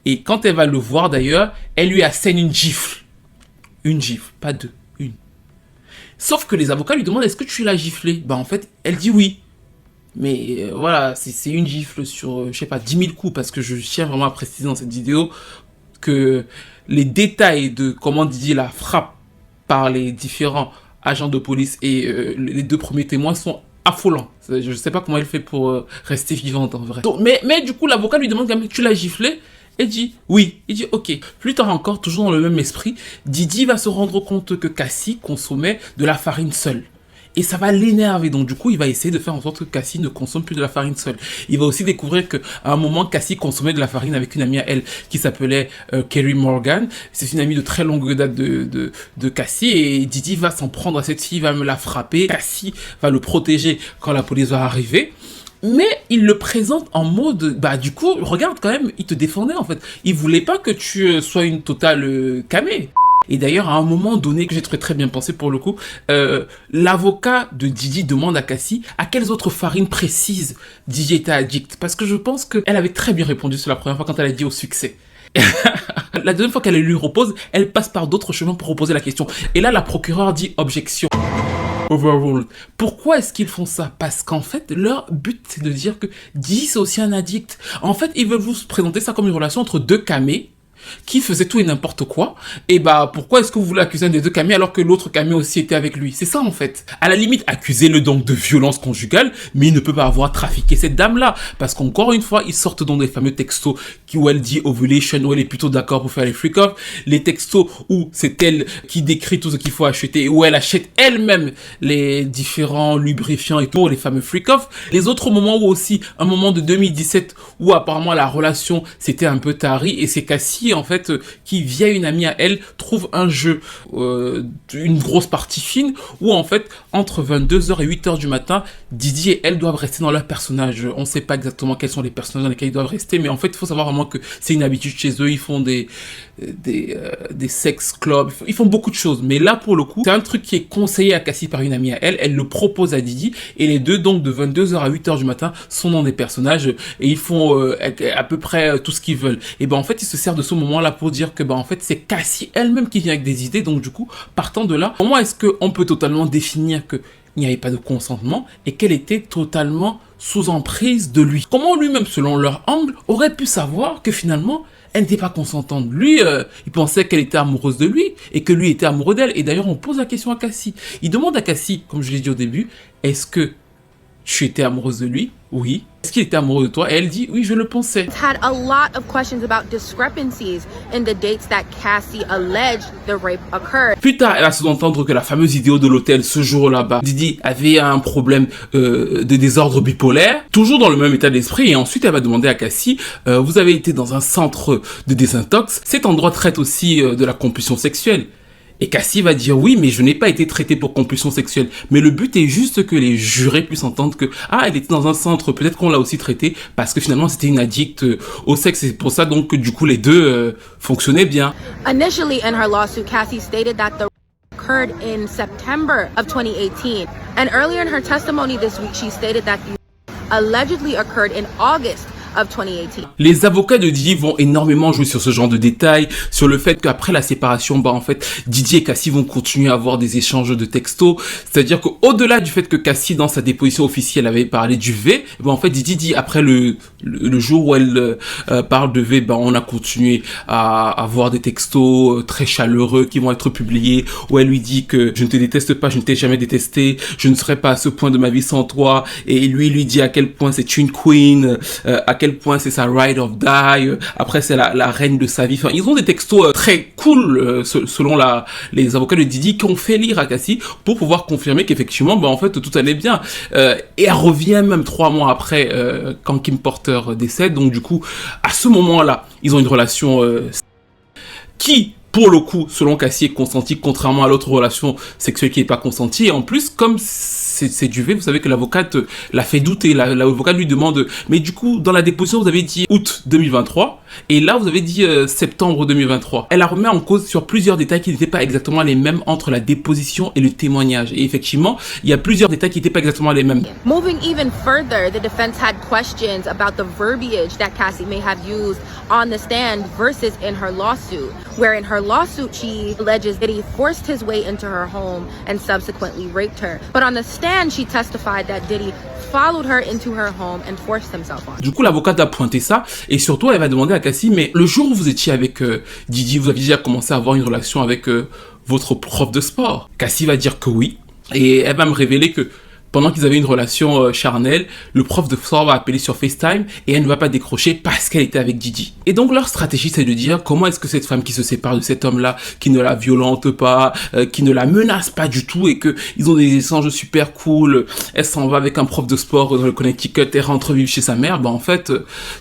et quand elle va le voir d'ailleurs elle lui assène une gifle, pas deux, une. Sauf que les avocats lui demandent est-ce que tu l'as giflé? Bah en fait elle dit oui. Mais voilà, c'est une gifle sur, je sais pas, 10 000 coups, parce que je tiens vraiment à préciser dans cette vidéo que les détails de comment Didi la frappe par les différents agents de police et les deux premiers témoins sont affolants. Je sais pas comment elle fait pour rester vivante en vrai. Donc, mais du coup, l'avocat lui demande quand même, tu l'as giflé? Elle dit oui. Il dit ok. Plus tard encore, toujours dans le même esprit, Didi va se rendre compte que Cassie consommait de la farine seule. Et ça va l'énerver, donc du coup, il va essayer de faire en sorte que Cassie ne consomme plus de la farine seule. Il va aussi découvrir qu'à un moment, Cassie consommait de la farine avec une amie à elle qui s'appelait Kerry Morgan. C'est une amie de très longue date de Cassie et Didi va s'en prendre à cette fille, va me la frapper. Cassie va le protéger quand la police va arriver. Mais il le présente en mode, bah du coup, regarde quand même, il te défendait en fait. Il voulait pas que tu sois une totale camé. Et d'ailleurs, à un moment donné, que j'ai trouvé très bien pensé pour le coup, l'avocat de Didi demande à Cassie à quelles autres farines précises Didi était addict. Parce que je pense qu'elle avait très bien répondu sur la première fois quand elle a dit au succès. La deuxième fois qu'elle lui repose, elle passe par d'autres chemins pour reposer la question. Et là, la procureure dit objection. Overruled. Pourquoi est-ce qu'ils font ça? Parce qu'en fait, leur but, c'est de dire que Didi, c'est aussi un addict. En fait, ils veulent vous présenter ça comme une relation entre deux camés qui faisait tout et n'importe quoi, et bah pourquoi est-ce que vous voulez accuser un des deux camés alors que l'autre camé aussi était avec lui? C'est ça en fait. À la limite, accusez-le donc de violence conjugale, mais il ne peut pas avoir trafiqué cette dame-là, parce qu'encore une fois, ils sortent donc des fameux textos où elle dit ovulation, où elle est plutôt d'accord pour faire les freak-off, les textos où c'est elle qui décrit tout ce qu'il faut acheter, où elle achète elle-même les différents lubrifiants et tout, les fameux freak-off. Les autres moments où aussi, un moment de 2017 où apparemment la relation c'était un peu tarie, et c'est Cassie en fait qui via une amie à elle trouve un jeu, une grosse partie fine où en fait entre 22h et 8h du matin, Didi et elle doivent rester dans leur personnage. On sait pas exactement quels sont les personnages dans lesquels ils doivent rester, mais en fait il faut savoir vraiment que c'est une habitude chez eux. Ils font des sex clubs, ils font beaucoup de choses, mais là pour le coup c'est un truc qui est conseillé à Cassie par une amie à elle. Elle le propose à Didi et les deux donc de 22h à 8h du matin sont dans des personnages et ils font à peu près tout ce qu'ils veulent. Et ben en fait ils se servent de ce moment là pour dire que ben en fait c'est Cassie elle-même qui vient avec des idées. Donc du coup partant de là, comment est-ce qu'on peut totalement définir que il n'y avait pas de consentement et qu'elle était totalement sous emprise de lui? Comment lui-même, selon leur angle, aurait pu savoir que finalement elle n'était pas consentante? Lui, il pensait qu'elle était amoureuse de lui et que lui était amoureux d'elle. Et d'ailleurs, on pose la question à Cassie. Il demande à Cassie, comme je l'ai dit au début, est-ce que tu étais amoureuse de lui? Oui. Est-ce qu'il était amoureux de toi? Et elle dit, oui, je le pensais. Had a lot of questions about discrepancies in the dates that Cassie alleged the rape occurred. Plus tard, elle a sous-entendre que la fameuse vidéo de l'hôtel ce jour-là-bas, Didi avait un problème de désordre bipolaire, toujours dans le même état d'esprit, et ensuite elle va demander à Cassie, vous avez été dans un centre de désintox, cet endroit traite aussi de la compulsion sexuelle. Et Cassie va dire oui, mais je n'ai pas été traité pour compulsion sexuelle. Mais le but est juste que les jurés puissent entendre que elle était dans un centre, peut-être qu'on l'a aussi traité parce que finalement c'était une addict au sexe. C'est pour ça donc que du coup les deux fonctionnaient bien. Initially in her lawsuit, Cassie stated that the occurred in September of 2018. And earlier in her testimony this week, she stated that the allegedly occurred in August of 2018. Les avocats de Didi vont énormément jouer sur ce genre de détails, sur le fait qu'après la séparation, en fait, Didi et Cassie vont continuer à avoir des échanges de textos. C'est-à-dire qu'au-delà du fait que Cassie, dans sa déposition officielle, avait parlé du V, en fait, Didi dit après le jour où elle parle de V, on a continué à avoir des textos très chaleureux qui vont être publiés, où elle lui dit que je ne te déteste pas, je ne t'ai jamais détesté, je ne serai pas à ce point de ma vie sans toi, et lui dit à quel point c'est une queen, à quel point c'est sa ride or die, après c'est la reine de sa vie. Enfin, ils ont des textos très cool selon les avocats de Didi qui ont fait lire à Cassie pour pouvoir confirmer qu'effectivement en fait tout allait bien, et elle revient même 3 mois après quand Kim Porter décède. Donc du coup à ce moment là ils ont une relation qui pour le coup, selon Cassie, est consentie, contrairement à l'autre relation sexuelle qui n'est pas consentie. Et en plus, comme c'est du V, vous savez que l'avocate l'a fait douter. L'avocate lui demande, mais du coup, dans la déposition, vous avez dit août 2023, et là, vous avez dit septembre 2023. Elle la remet en cause sur plusieurs détails qui n'étaient pas exactement les mêmes entre la déposition et le témoignage. Et effectivement, il y a plusieurs détails qui n'étaient pas exactement les mêmes. Moving even further, the defense had questions about the verbiage that Cassie may have used on the stand versus in her lawsuit, where in her lawsuit she alleges that he forced his way into her home and subsequently raped her. But on the stand she testified that Diddy followed her into her home and forced himself on her. Du coup, l'avocate a pointé ça, et surtout elle va demander à Cassie, mais le jour où vous étiez avec Didi, vous aviez déjà commencé à avoir une relation avec votre prof de sport? Cassie va dire que oui, et elle va me révéler que pendant qu'ils avaient une relation charnelle, le prof de sport va appeler sur FaceTime et elle ne va pas décrocher parce qu'elle était avec Didi. Et donc leur stratégie, c'est de dire comment est-ce que cette femme qui se sépare de cet homme-là, qui ne la violente pas, qui ne la menace pas du tout, et que ils ont des échanges super cool, elle s'en va avec un prof de sport dans le Connecticut et rentre vivre chez sa mère, en fait,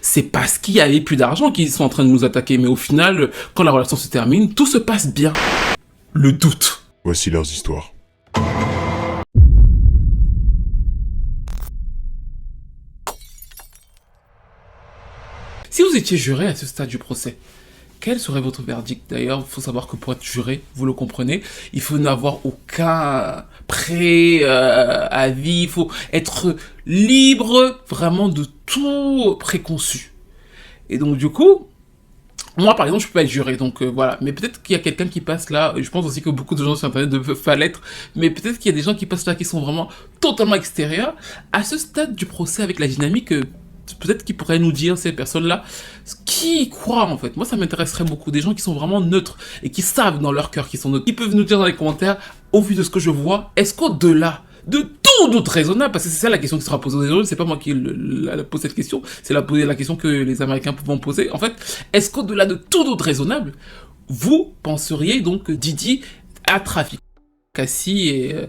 c'est parce qu'il y avait plus d'argent qu'ils sont en train de nous attaquer. Mais au final, quand la relation se termine, tout se passe bien. Le doute. Voici leurs histoires. Si vous étiez juré à ce stade du procès, quel serait votre verdict? D'ailleurs, il faut savoir que pour être juré, vous le comprenez, il faut n'avoir aucun avis, il faut être libre vraiment de tout préconçu. Et donc du coup, moi par exemple, je peux pas être juré, donc voilà. Mais peut-être qu'il y a quelqu'un qui passe là, je pense aussi que beaucoup de gens sur internet ne peuvent pas l'être, mais peut-être qu'il y a des gens qui passent là qui sont vraiment totalement extérieurs. À ce stade du procès avec la dynamique, peut-être qu'ils pourraient nous dire, ces personnes-là, qui y croient en fait. Moi, ça m'intéresserait beaucoup. Des gens qui sont vraiment neutres et qui savent dans leur cœur qu'ils sont neutres. Ils peuvent nous dire dans les commentaires, au vu de ce que je vois, est-ce qu'au-delà de tout doute raisonnable, parce que c'est ça la question qui sera posée aux autres, c'est pas moi qui pose cette question, c'est la question que les Américains vont poser. En fait, est-ce qu'au-delà de tout doute raisonnable, vous penseriez donc que Didi a trafiqué Cassie et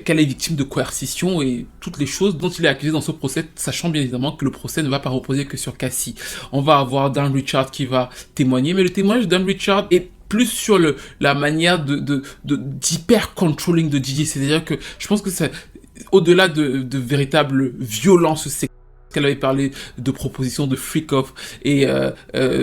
qu'elle est victime de coercition et toutes les choses dont il est accusé dans ce procès, sachant bien évidemment que le procès ne va pas reposer que sur Cassie. On va avoir Dan Richard qui va témoigner, mais le témoignage de Dan Richard est plus sur la manière d'hyper controlling de Didi, c'est-à-dire que je pense que c'est au-delà de véritable violence sexuelle. Qu'elle avait parlé de propositions de freak-off et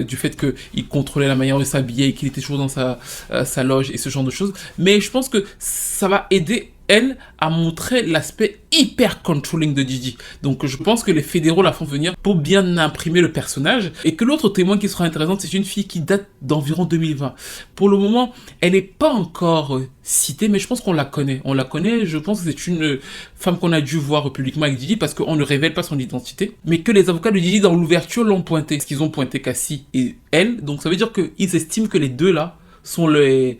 du fait qu'il contrôlait la manière de s'habiller et qu'il était toujours dans sa loge et ce genre de choses. Mais je pense que ça va aider elle a montré l'aspect hyper controlling de Didi. Donc je pense que les fédéraux la font venir pour bien imprimer le personnage, et que l'autre témoin qui sera intéressant, c'est une fille qui date d'environ 2020. Pour le moment, elle n'est pas encore citée, mais je pense qu'on la connaît. On la connaît, je pense que c'est une femme qu'on a dû voir publiquement avec Didi, parce qu'on ne révèle pas son identité, mais que les avocats de Didi dans l'ouverture l'ont pointé. Parce qu'ils ont pointé Cassie et elle, donc ça veut dire qu'ils estiment que les deux là sont les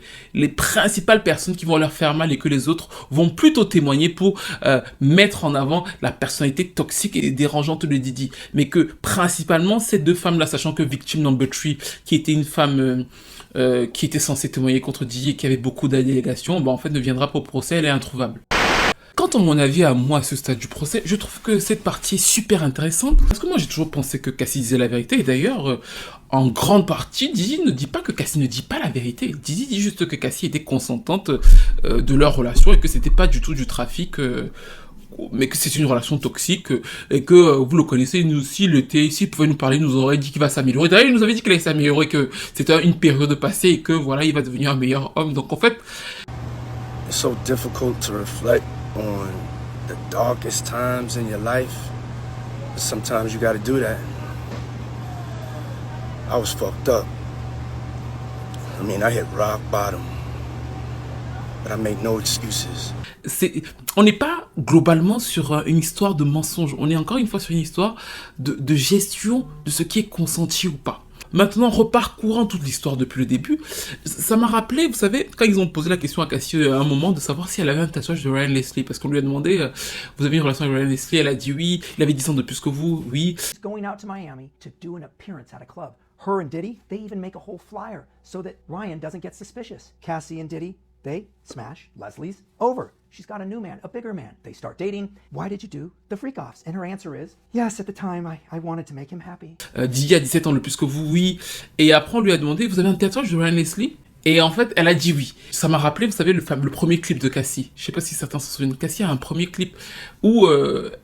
principales personnes qui vont leur faire mal, et que les autres vont plutôt témoigner pour mettre en avant la personnalité toxique et dérangeante de Didi. Mais que principalement ces deux femmes-là, sachant que victime number 3, qui était une femme qui était censée témoigner contre Didi et qui avait beaucoup d'allégations, en fait ne viendra pas au procès, elle est introuvable. Quant à mon avis à moi à ce stade du procès, je trouve que cette partie est super intéressante, parce que moi j'ai toujours pensé que Cassie disait la vérité, et d'ailleurs en grande partie Didi ne dit pas que Cassie ne dit pas la vérité. Didi dit juste que Cassie était consentante de leur relation et que c'était pas du tout du trafic, mais que c'est une relation toxique, et que vous le connaissez, nous aussi, s'il pouvait nous parler, il nous aurait dit qu'il va s'améliorer. D'ailleurs, il nous avait dit qu'il allait s'améliorer, que c'était une période passée et que voilà, il va devenir un meilleur homme. Donc en fait, it's so difficult to reflect on the darkest times in your life. But sometimes you gotta do that. I was fucked up. I mean, I hit rock bottom. But I make no excuses. On n'est pas globalement sur une histoire de mensonge. On est encore une fois sur une histoire de gestion de ce qui est consenti ou pas. Maintenant, reparcourant toute l'histoire depuis le début, ça m'a rappelé, vous savez, quand ils ont posé la question à Cassie à un moment de savoir si elle avait un tatouage de Ryan Leslie, parce qu'on lui a demandé, vous avez une relation avec Ryan Leslie, elle a dit oui, il avait 10 ans de plus que vous, oui. Going out to Miami to do an appearance at a club. Her and Diddy, they even make a whole flyer so that Ryan doesn't get suspicious. Cassie and Diddy, they smash Leslie's over. She's got a new man, a bigger man. They start dating. Why did you do the freak-offs? And her answer is, yes, at the time, I wanted to make him happy. Didi a 17 ans de plus que vous, oui. Et après, on lui a demandé, vous avez un tatouage de Ryan Leslie? Et en fait, elle a dit oui. Ça m'a rappelé, vous savez, le premier clip de Cassie. Je sais pas si certains se souviennent. Cassie a un premier clip où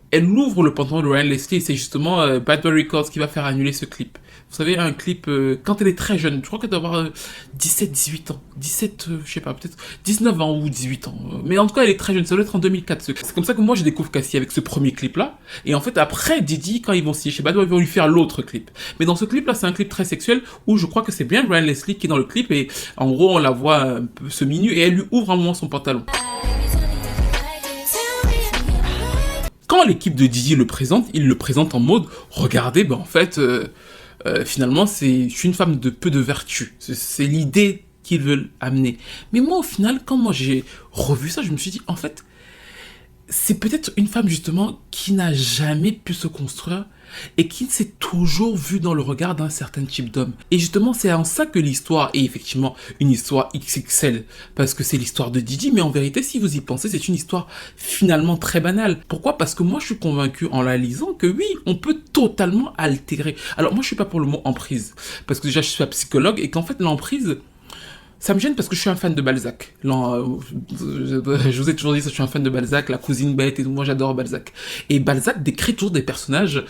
elle ouvre le pantalon de Ryan Leslie, et c'est justement Bad Boy Records qui va faire annuler ce clip. Vous savez, un clip quand elle est très jeune, je crois qu'elle doit avoir 17-18 ans. 17, je sais pas, peut-être 19 ans ou 18 ans. Mais en tout cas, elle est très jeune, ça doit être en 2004. C'est comme ça que moi, je découvre Cassie avec ce premier clip-là. Et en fait, après, Didi, quand ils vont signer chez Bad Boy, ils vont lui faire l'autre clip. Mais dans ce clip-là, c'est un clip très sexuel où je crois que c'est bien Ryan Leslie qui est dans le clip. Et en gros, on la voit un peu semi-nue et elle lui ouvre un moment son pantalon. Quand l'équipe de Didi le présente, il le présente en mode « Regardez, en fait... finalement, c'est une femme de peu de vertu. C'est l'idée qu'ils veulent amener. Mais moi, au final, quand moi j'ai revu ça, je me suis dit, en fait, c'est peut-être une femme, justement, qui n'a jamais pu se construire et qui s'est toujours vue dans le regard d'un certain type d'homme. Et justement, c'est en ça que l'histoire est effectivement une histoire XXL, parce que c'est l'histoire de Didi, mais en vérité, si vous y pensez, c'est une histoire finalement très banale. Pourquoi? Parce que moi, je suis convaincu en la lisant que oui, on peut totalement altérer. Alors moi, je suis pas pour le mot emprise, parce que déjà, je suis un psychologue, et qu'en fait, l'emprise, Ça me gêne parce que je suis un fan de Balzac. Je vous ai toujours dit ça, je suis un fan de Balzac, la cousine bête et tout. Moi, j'adore Balzac. Et Balzac décrit toujours des personnages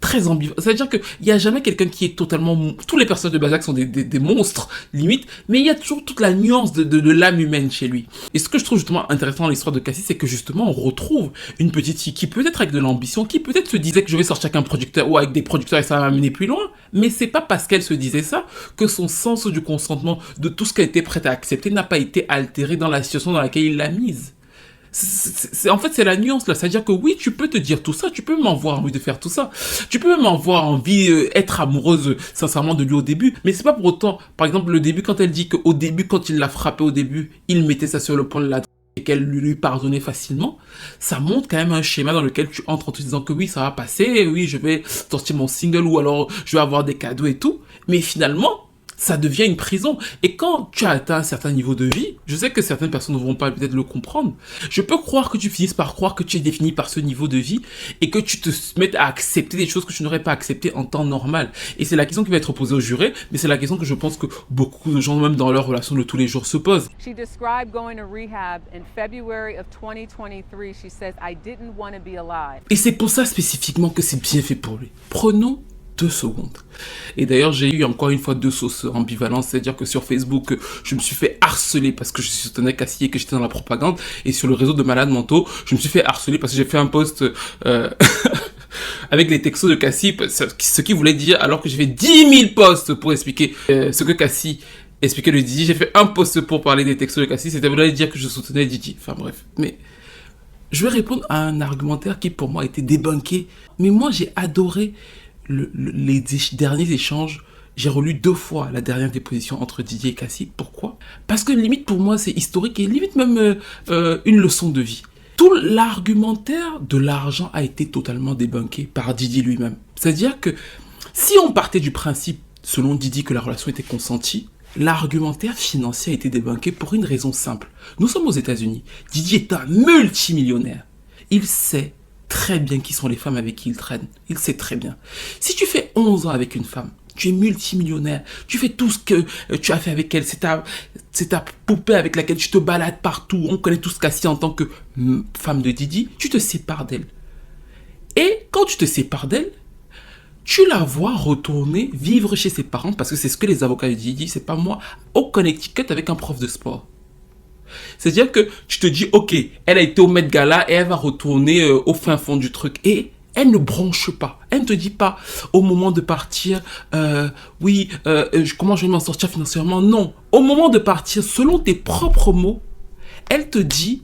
très ambivalents. C'est-à-dire qu'il n'y a jamais quelqu'un qui est totalement... Tous les personnages de Balzac sont des monstres, limite, mais il y a toujours toute la nuance de l'âme humaine chez lui. Et ce que je trouve justement intéressant dans l'histoire de Cassie, c'est que justement, on retrouve une petite fille qui peut-être avec de l'ambition, qui peut-être se disait que je vais sortir avec un producteur ou avec des producteurs et ça va m'amener plus loin, mais c'est pas parce qu'elle se disait ça que son sens du consentement, de tout ce qu'elle était prête à accepter, n'a pas été altéré dans la situation dans laquelle il l'a mise. En fait, c'est la nuance là, c'est-à-dire que oui, tu peux te dire tout ça, tu peux même avoir envie de faire tout ça, tu peux même avoir envie être amoureuse sincèrement de lui au début, mais c'est pas pour autant, par exemple le début, quand elle dit qu'au début, quand il l'a frappé au début, il mettait ça sur le point de la et qu'elle lui pardonnait facilement, ça montre quand même un schéma dans lequel tu entres en te disant que oui, ça va passer, oui, je vais sortir mon single ou alors je vais avoir des cadeaux et tout, mais finalement, ça devient une prison. Et quand tu as atteint un certain niveau de vie, je sais que certaines personnes ne vont pas peut-être le comprendre, je peux croire que tu finisses par croire que tu es défini par ce niveau de vie et que tu te mettes à accepter des choses que tu n'aurais pas acceptées en temps normal. Et c'est la question qui va être posée au juré, mais c'est la question que je pense que beaucoup de gens, même dans leur relation de tous les jours, se posent. She described going to rehab in February of 2023. She says, I didn't want to be alive. Et c'est pour ça spécifiquement que c'est bien fait pour lui. Prenons 2 secondes. Et d'ailleurs, j'ai eu encore une fois 2 sauces ambivalentes, c'est-à-dire que sur Facebook, je me suis fait harceler parce que je soutenais Cassie et que j'étais dans la propagande, et sur le réseau de malades mentaux, je me suis fait harceler parce que j'ai fait un post avec les textos de Cassie, ce qui voulait dire, alors que j'ai fait 10 000 posts pour expliquer ce que Cassie expliquait de Didi, j'ai fait un post pour parler des textos de Cassie, c'était voulait dire que je soutenais Didi, enfin bref, mais... Je vais répondre à un argumentaire qui pour moi a été débunké, mais moi j'ai adoré les derniers échanges. J'ai relu 2 fois la dernière déposition entre Didier et Cassie. Pourquoi? Parce que limite pour moi c'est historique et limite même une leçon de vie. Tout l'argumentaire de l'argent a été totalement débunké par Didier lui-même. C'est-à-dire que si on partait du principe, selon Didier, que la relation était consentie, l'argumentaire financier a été débunké pour une raison simple. Nous sommes aux États-Unis. Didier est un multimillionnaire. Il sait très bien qui sont les femmes avec qui il traîne. Il sait très bien. Si tu fais 11 ans avec une femme, tu es multimillionnaire, tu fais tout ce que tu as fait avec elle, c'est ta poupée avec laquelle tu te balades partout, on connaît tous Cassie en tant que femme de Didi, tu te sépares d'elle. Et quand tu te sépares d'elle, tu la vois retourner vivre chez ses parents, parce que c'est ce que les avocats de Didi, c'est pas moi, au Connecticut avec un prof de sport. C'est-à-dire que tu te dis, ok, elle a été au Met Gala et elle va retourner au fin fond du truc. Et elle ne bronche pas. Elle ne te dit pas au moment de partir, comment je vais m'en sortir financièrement. Non. Au moment de partir, selon tes propres mots, elle te dit,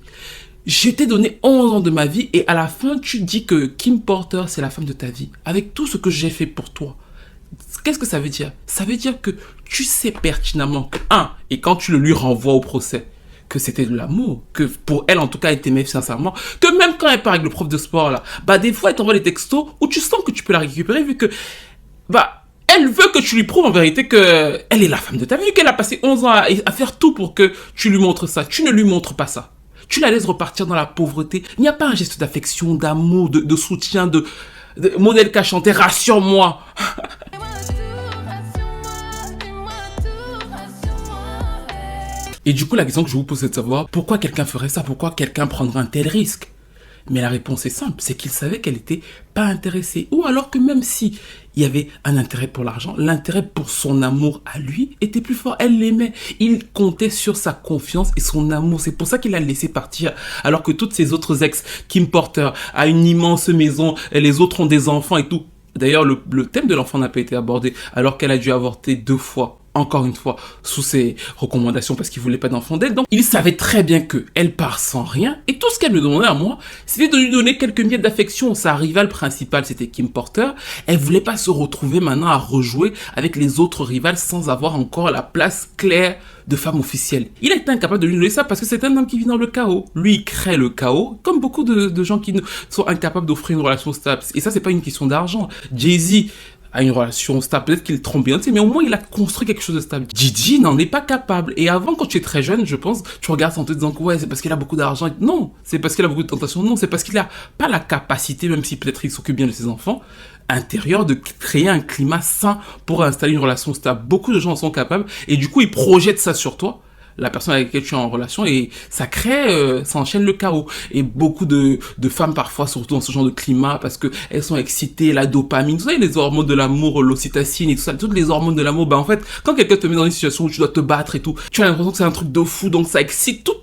je t'ai donné 11 ans de ma vie et à la fin, tu dis que Kim Porter, c'est la femme de ta vie. Avec tout ce que j'ai fait pour toi. Qu'est-ce que ça veut dire? Ça veut dire que tu sais pertinemment que, et quand tu le lui renvoies au procès, que c'était de l'amour, que pour elle en tout cas elle t'aimait sincèrement, que même quand elle part avec le prof de sport là, des fois elle t'envoie des textos où tu sens que tu peux la récupérer vu que elle veut que tu lui prouves en vérité que elle est la femme de ta vie, vu qu'elle a passé 11 ans à faire tout pour que tu lui montres ça. Tu ne lui montres pas ça. Tu la laisses repartir dans la pauvreté. Il n'y a pas un geste d'affection, d'amour, de soutien, de modèle qu'a chanté, rassure-moi. Et du coup, la question que je vous pose, c'est de savoir pourquoi quelqu'un ferait ça, pourquoi quelqu'un prendrait un tel risque. Mais la réponse est simple, c'est qu'il savait qu'elle n'était pas intéressée. Ou alors que même si il y avait un intérêt pour l'argent, l'intérêt pour son amour à lui était plus fort. Elle l'aimait. Il comptait sur sa confiance et son amour. C'est pour ça qu'il l'a laissé partir. Alors que toutes ses autres ex, Kim Porter, a une immense maison, et les autres ont des enfants et tout. D'ailleurs, le thème de l'enfant n'a pas été abordé, alors qu'elle a dû avorter 2 fois. Encore une fois, sous ses recommandations parce qu'il voulait pas d'enfant d'elle. Donc, il savait très bien que elle part sans rien. Et tout ce qu'elle me demandait à moi, c'était de lui donner quelques miettes d'affection. Sa rivale principale, c'était Kim Porter. Elle voulait pas se retrouver maintenant à rejouer avec les autres rivales sans avoir encore la place claire de femme officielle. Il a été incapable de lui donner ça parce que c'est un homme qui vit dans le chaos. Lui, il crée le chaos, comme beaucoup de gens qui sont incapables d'offrir une relation stable. Et ça, c'est pas une question d'argent. Jay-Z à une relation stable. Peut-être qu'il trompe bien, tu sais, mais au moins il a construit quelque chose de stable. Didi n'en est pas capable. Et avant, quand tu es très jeune, je pense, tu regardes en te disant que ouais, c'est parce qu'il a beaucoup d'argent. Non, c'est parce qu'il a beaucoup de tentations. Non, c'est parce qu'il a pas la capacité, même si peut-être il s'occupe bien de ses enfants, intérieur, de créer un climat sain pour installer une relation stable. Beaucoup de gens en sont capables et du coup, ils projettent ça sur toi, la personne avec laquelle tu es en relation, et ça crée, ça enchaîne le chaos. Et beaucoup de femmes parfois, surtout dans ce genre de climat, parce que elles sont excitées, la dopamine, tout ça, les hormones de l'amour, l'ocytocine et tout ça, toutes les hormones de l'amour, ben en fait, quand quelqu'un te met dans une situation où tu dois te battre et tout, tu as l'impression que c'est un truc de fou, donc ça excite toutes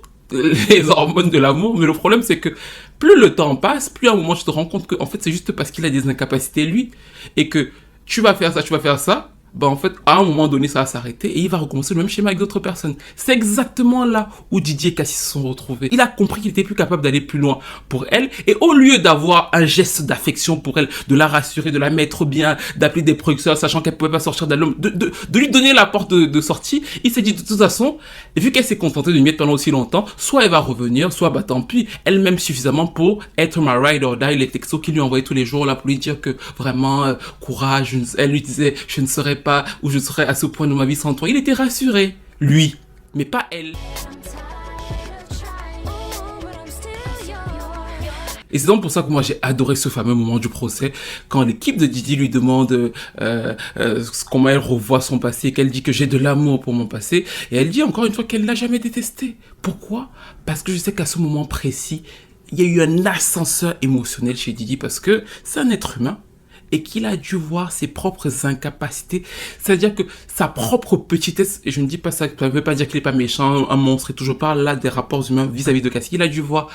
les hormones de l'amour. Mais le problème, c'est que plus le temps passe, plus à un moment tu te rends compte que en fait c'est juste parce qu'il a des incapacités lui, et que tu vas faire ça, bah en fait, à un moment donné, ça va s'arrêter et il va recommencer le même schéma avec d'autres personnes. C'est exactement là où Didier et Cassie se sont retrouvés. Il a compris qu'il était plus capable d'aller plus loin pour elle, et au lieu d'avoir un geste d'affection pour elle, de la rassurer, de la mettre bien, d'appeler des producteurs sachant qu'elle pouvait pas sortir d'album, de lui donner la porte de sortie, il s'est dit de toute façon, vu qu'elle s'est contentée de lui mettre pendant aussi longtemps, soit elle va revenir, soit bah tant pis, elle m'aime suffisamment pour être ma ride or die. Les textos qu'il lui envoyait tous les jours là pour lui dire que vraiment courage, elle lui disait je ne serais pas où je serais à ce point de ma vie sans toi. Il était rassuré, lui, mais pas elle. Et c'est donc pour ça que moi j'ai adoré ce fameux moment du procès, quand l'équipe de Didi lui demande comment elle revoit son passé, qu'elle dit que j'ai de l'amour pour mon passé, et elle dit encore une fois qu'elle l'a jamais détesté. Pourquoi? Parce que je sais qu'à ce moment précis, il y a eu un ascenseur émotionnel chez Didi, parce que c'est un être humain, et qu'il a dû voir ses propres incapacités, c'est-à-dire que sa propre petitesse, et je ne dis pas ça, ça ne veut pas dire qu'il n'est pas méchant, un monstre, et tout, je parle là des rapports humains vis-à-vis de Cassie. Il a dû voir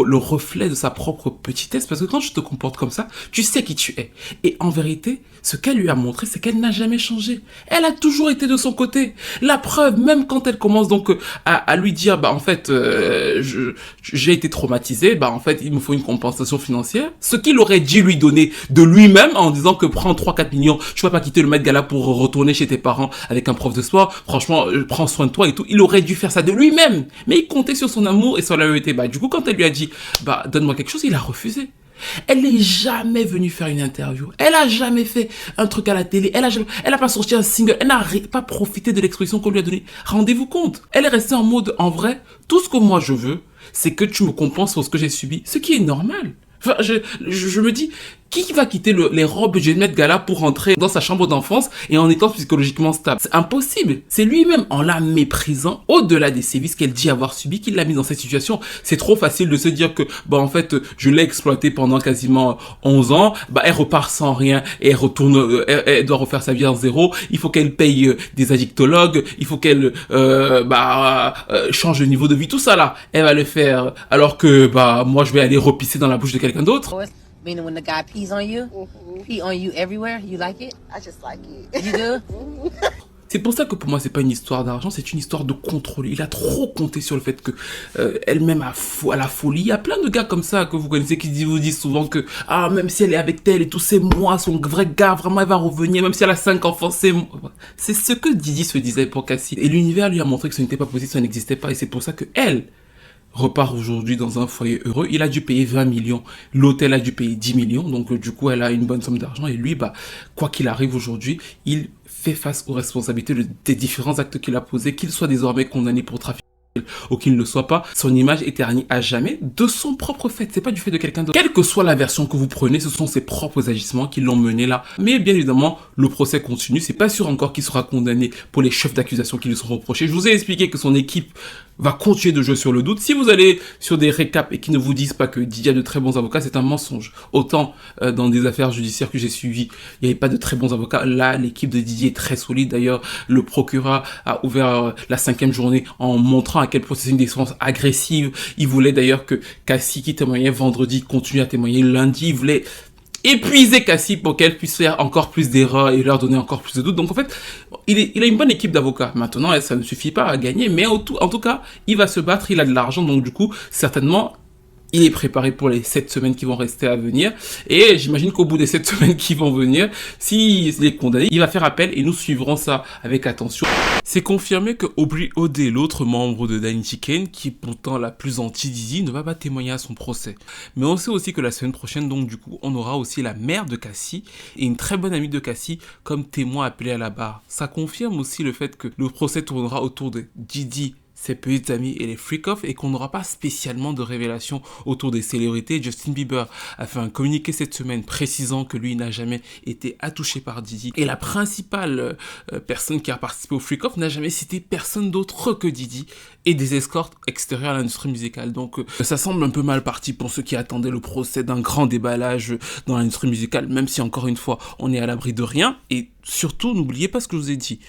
le reflet de sa propre petitesse, parce que quand tu te comportes comme ça, tu sais qui tu es. Et en vérité, ce qu'elle lui a montré, c'est qu'elle n'a jamais changé. Elle a toujours été de son côté. La preuve, même quand elle commence donc à lui dire, bah en fait, j'ai été traumatisée, bah en fait, il me faut une compensation financière, ce qu'il aurait dû lui donner de lui-même en disant que prends 3-4 millions, tu vas pas quitter le Met Gala pour retourner chez tes parents avec un prof de sport, franchement, prends soin de toi et tout. Il aurait dû faire ça de lui-même, mais il comptait sur son amour et sur la loyauté. Bah du coup, quand elle lui a dit, bah donne-moi quelque chose, il a refusé. Elle n'est jamais venue faire une interview. Elle a jamais fait un truc à la télé. Elle a pas sorti un single. Elle n'a pas profité de l'exposition qu'on lui a donnée. Rendez-vous compte. Elle est restée en mode, en vrai, tout ce que moi je veux, c'est que tu me compenses pour ce que j'ai subi. Ce qui est normal. Enfin, je me dis, qui va quitter les robes du Met Gala pour rentrer dans sa chambre d'enfance et en étant psychologiquement stable? C'est impossible. C'est lui-même, en la méprisant, au-delà des sévices qu'elle dit avoir subi, qu'il l'a mis dans cette situation. C'est trop facile de se dire que, bah, en fait, je l'ai exploité pendant quasiment 11 ans, bah, elle repart sans rien et elle retourne, elle doit refaire sa vie en zéro. Il faut qu'elle paye des addictologues, il faut qu'elle, change de niveau de vie, tout ça là. Elle va le faire, alors que, bah, moi, je vais aller repisser dans la bouche de quelqu'un d'autre. Meaning when the guy pees on you, pee on you everywhere, you like it? I just like it. You do? C'est pour ça que pour moi, c'est pas une histoire d'argent, c'est une histoire de contrôle. Il a trop compté sur le fait que elle-même à la folie. Il y a plein de gars comme ça que vous connaissez qui vous disent souvent que ah, même si elle est avec tel et tout, c'est moi, son vrai gars, vraiment, elle va revenir, même si elle a 5 enfants, c'est moi. C'est ce que Didi se disait pour Cassie. Et l'univers lui a montré que ce n'était pas possible, ça n'existait pas. Et c'est pour ça que elle repart aujourd'hui dans un foyer heureux. Il a dû payer 20 millions. L'hôtel a dû payer 10 millions. Donc, du coup, elle a une bonne somme d'argent. Et lui, bah, quoi qu'il arrive aujourd'hui, il fait face aux responsabilités des différents actes qu'il a posés, qu'il soit désormais condamné pour trafic ou qu'il ne le soit pas. Son image est ternie à jamais de son propre fait. C'est pas du fait de quelqu'un d'autre. Quelle que soit la version que vous prenez, ce sont ses propres agissements qui l'ont mené là. Mais bien évidemment, le procès continue. C'est pas sûr encore qu'il sera condamné pour les chefs d'accusation qui lui sont reprochés. Je vous ai expliqué que son équipe va continuer de jouer sur le doute. Si vous allez sur des récaps et qui ne vous disent pas que Didier a de très bons avocats, c'est un mensonge. Autant dans des affaires judiciaires que j'ai suivies, il n'y avait pas de très bons avocats. Là, l'équipe de Didier est très solide. D'ailleurs, le procureur a ouvert la 5e journée en montrant à quel point c'est une défense agressive. Il voulait d'ailleurs que Cassie, qui témoignait vendredi, continue à témoigner lundi. Il voulait épuiser Cassie pour qu'elle puisse faire encore plus d'erreurs et leur donner encore plus de doutes. Donc en fait, il a une bonne équipe d'avocats. Maintenant, ça ne suffit pas à gagner, mais en tout cas, il va se battre, il a de l'argent, donc du coup, certainement, il est préparé pour les 7 semaines qui vont rester à venir. Et j'imagine qu'au bout des 7 semaines qui vont venir, s'il est condamné, il va faire appel et nous suivrons ça avec attention. C'est confirmé que Aubrey O'Day, l'autre membre de Danity Kane, qui est pourtant la plus anti-Diddy, ne va pas témoigner à son procès. Mais on sait aussi que la semaine prochaine, donc du coup, on aura aussi la mère de Cassie et une très bonne amie de Cassie comme témoin appelé à la barre. Ça confirme aussi le fait que le procès tournera autour de Diddy, ses petites amies et les freak-off et qu'on n'aura pas spécialement de révélations autour des célébrités. Justin Bieber a fait un communiqué cette semaine précisant que lui n'a jamais été attouché par Diddy. Et la principale personne qui a participé au freak-off n'a jamais cité personne d'autre que Diddy et des escortes extérieures à l'industrie musicale. Donc ça semble un peu mal parti pour ceux qui attendaient le procès d'un grand déballage dans l'industrie musicale, même si encore une fois on est à l'abri de rien. Et surtout, n'oubliez pas ce que je vous ai dit.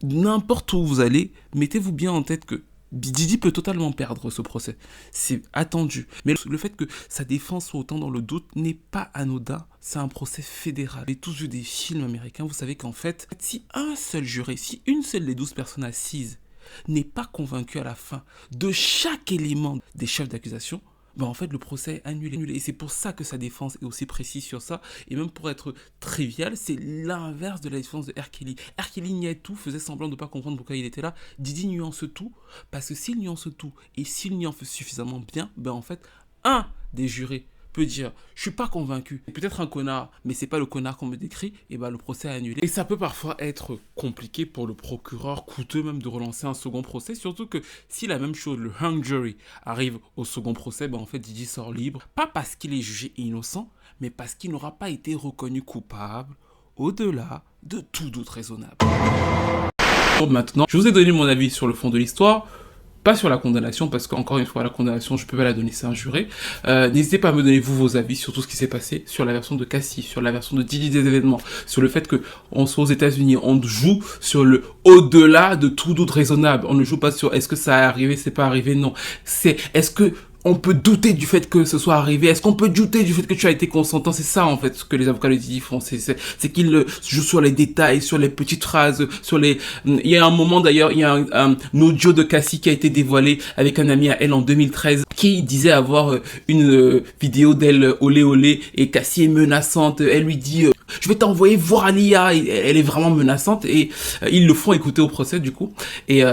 N'importe où vous allez, mettez-vous bien en tête que Diddy peut totalement perdre ce procès. C'est attendu. Mais le fait que sa défense soit autant dans le doute n'est pas anodin. C'est un procès fédéral. Vous avez tous vu des films américains, vous savez qu'en fait, si un seul juré, si une seule des 12 personnes assises n'est pas convaincue à la fin de chaque élément des chefs d'accusation, ben en fait le procès est annulé. Et c'est pour ça que sa défense est aussi précise sur ça. Et même pour être trivial, c'est l'inverse de la défense de R. Kelly. R. Kelly niait tout, faisait semblant de ne pas comprendre pourquoi il était là. Diddy nuance tout, parce que s'il nuance tout, et s'il nuance suffisamment bien, ben en fait, un des jurés peut dire « je suis pas convaincu, c'est peut-être un connard, mais c'est pas le connard qu'on me décrit », et ben le procès est annulé. Et ça peut parfois être compliqué pour le procureur, coûteux même de relancer un second procès, surtout que si la même chose, le hung jury, arrive au second procès, ben en fait Diddy sort libre, pas parce qu'il est jugé innocent, mais parce qu'il n'aura pas été reconnu coupable, au-delà de tout doute raisonnable. Maintenant, je vous ai donné mon avis sur le fond de l'histoire, pas sur la condamnation, parce qu'encore une fois, la condamnation, je peux pas la donner, c'est un juré. N'hésitez pas à me donner, vous, vos avis sur tout ce qui s'est passé, sur la version de Cassie, sur la version de Diddy des événements, sur le fait que on soit aux États-Unis, on joue sur le au-delà de tout doute raisonnable. On ne joue pas sur est-ce que ça est arrivé, c'est pas arrivé, non. C'est est-ce que on peut douter du fait que ce soit arrivé. Est-ce qu'on peut douter du fait que tu as été consentant? C'est ça, en fait, ce que les avocats de Diddy font. C'est qu'ils jouent sur les détails, sur les petites phrases, sur les... Il y a un moment, d'ailleurs, il y a un audio de Cassie qui a été dévoilé avec un ami à elle en 2013 qui disait avoir une vidéo d'elle olé olé et Cassie est menaçante. Elle lui dit je vais t'envoyer voir Alia. Et elle est vraiment menaçante et ils le font écouter au procès, du coup. Et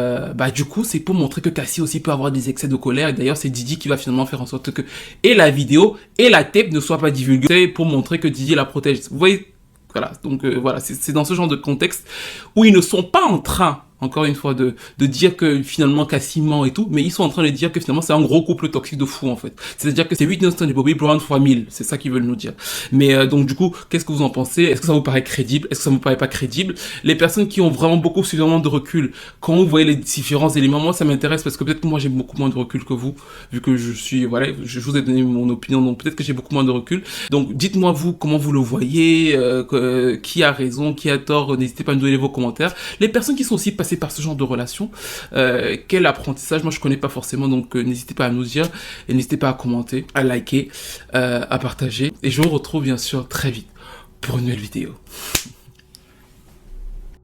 du coup, c'est pour montrer que Cassie aussi peut avoir des excès de colère. Et d'ailleurs, c'est Diddy qui va finalement faire en sorte que et la vidéo et la tape ne soient pas divulguées pour montrer que Diddy la protège. Vous voyez, voilà. Donc voilà, c'est dans ce genre de contexte où ils ne sont pas en train, encore une fois, de dire que finalement Cassie ment et tout, mais ils sont en train de dire que finalement c'est un gros couple toxique de fou, en fait. C'est-à-dire que c'est Whitney Houston et Bobby Brown fois 1000, c'est ça qu'ils veulent nous dire. Mais donc du coup, qu'est-ce que vous en pensez? Est-ce que ça vous paraît crédible? Est-ce que ça vous paraît pas crédible? Les personnes qui ont vraiment suffisamment de recul, quand vous voyez les différents éléments, moi ça m'intéresse parce que peut-être que moi j'ai beaucoup moins de recul que vous, vu que je suis, voilà, je vous ai donné mon opinion, donc peut-être que j'ai beaucoup moins de recul. Donc dites-moi vous, comment vous le voyez, qui a raison, qui a tort, n'hésitez pas à me donner vos commentaires. Les personnes qui sont aussi passées par ce genre de relation, quel apprentissage, moi je connais pas forcément, donc n'hésitez pas à nous dire, et n'hésitez pas à commenter, à liker, à partager, et je vous retrouve bien sûr très vite pour une nouvelle vidéo.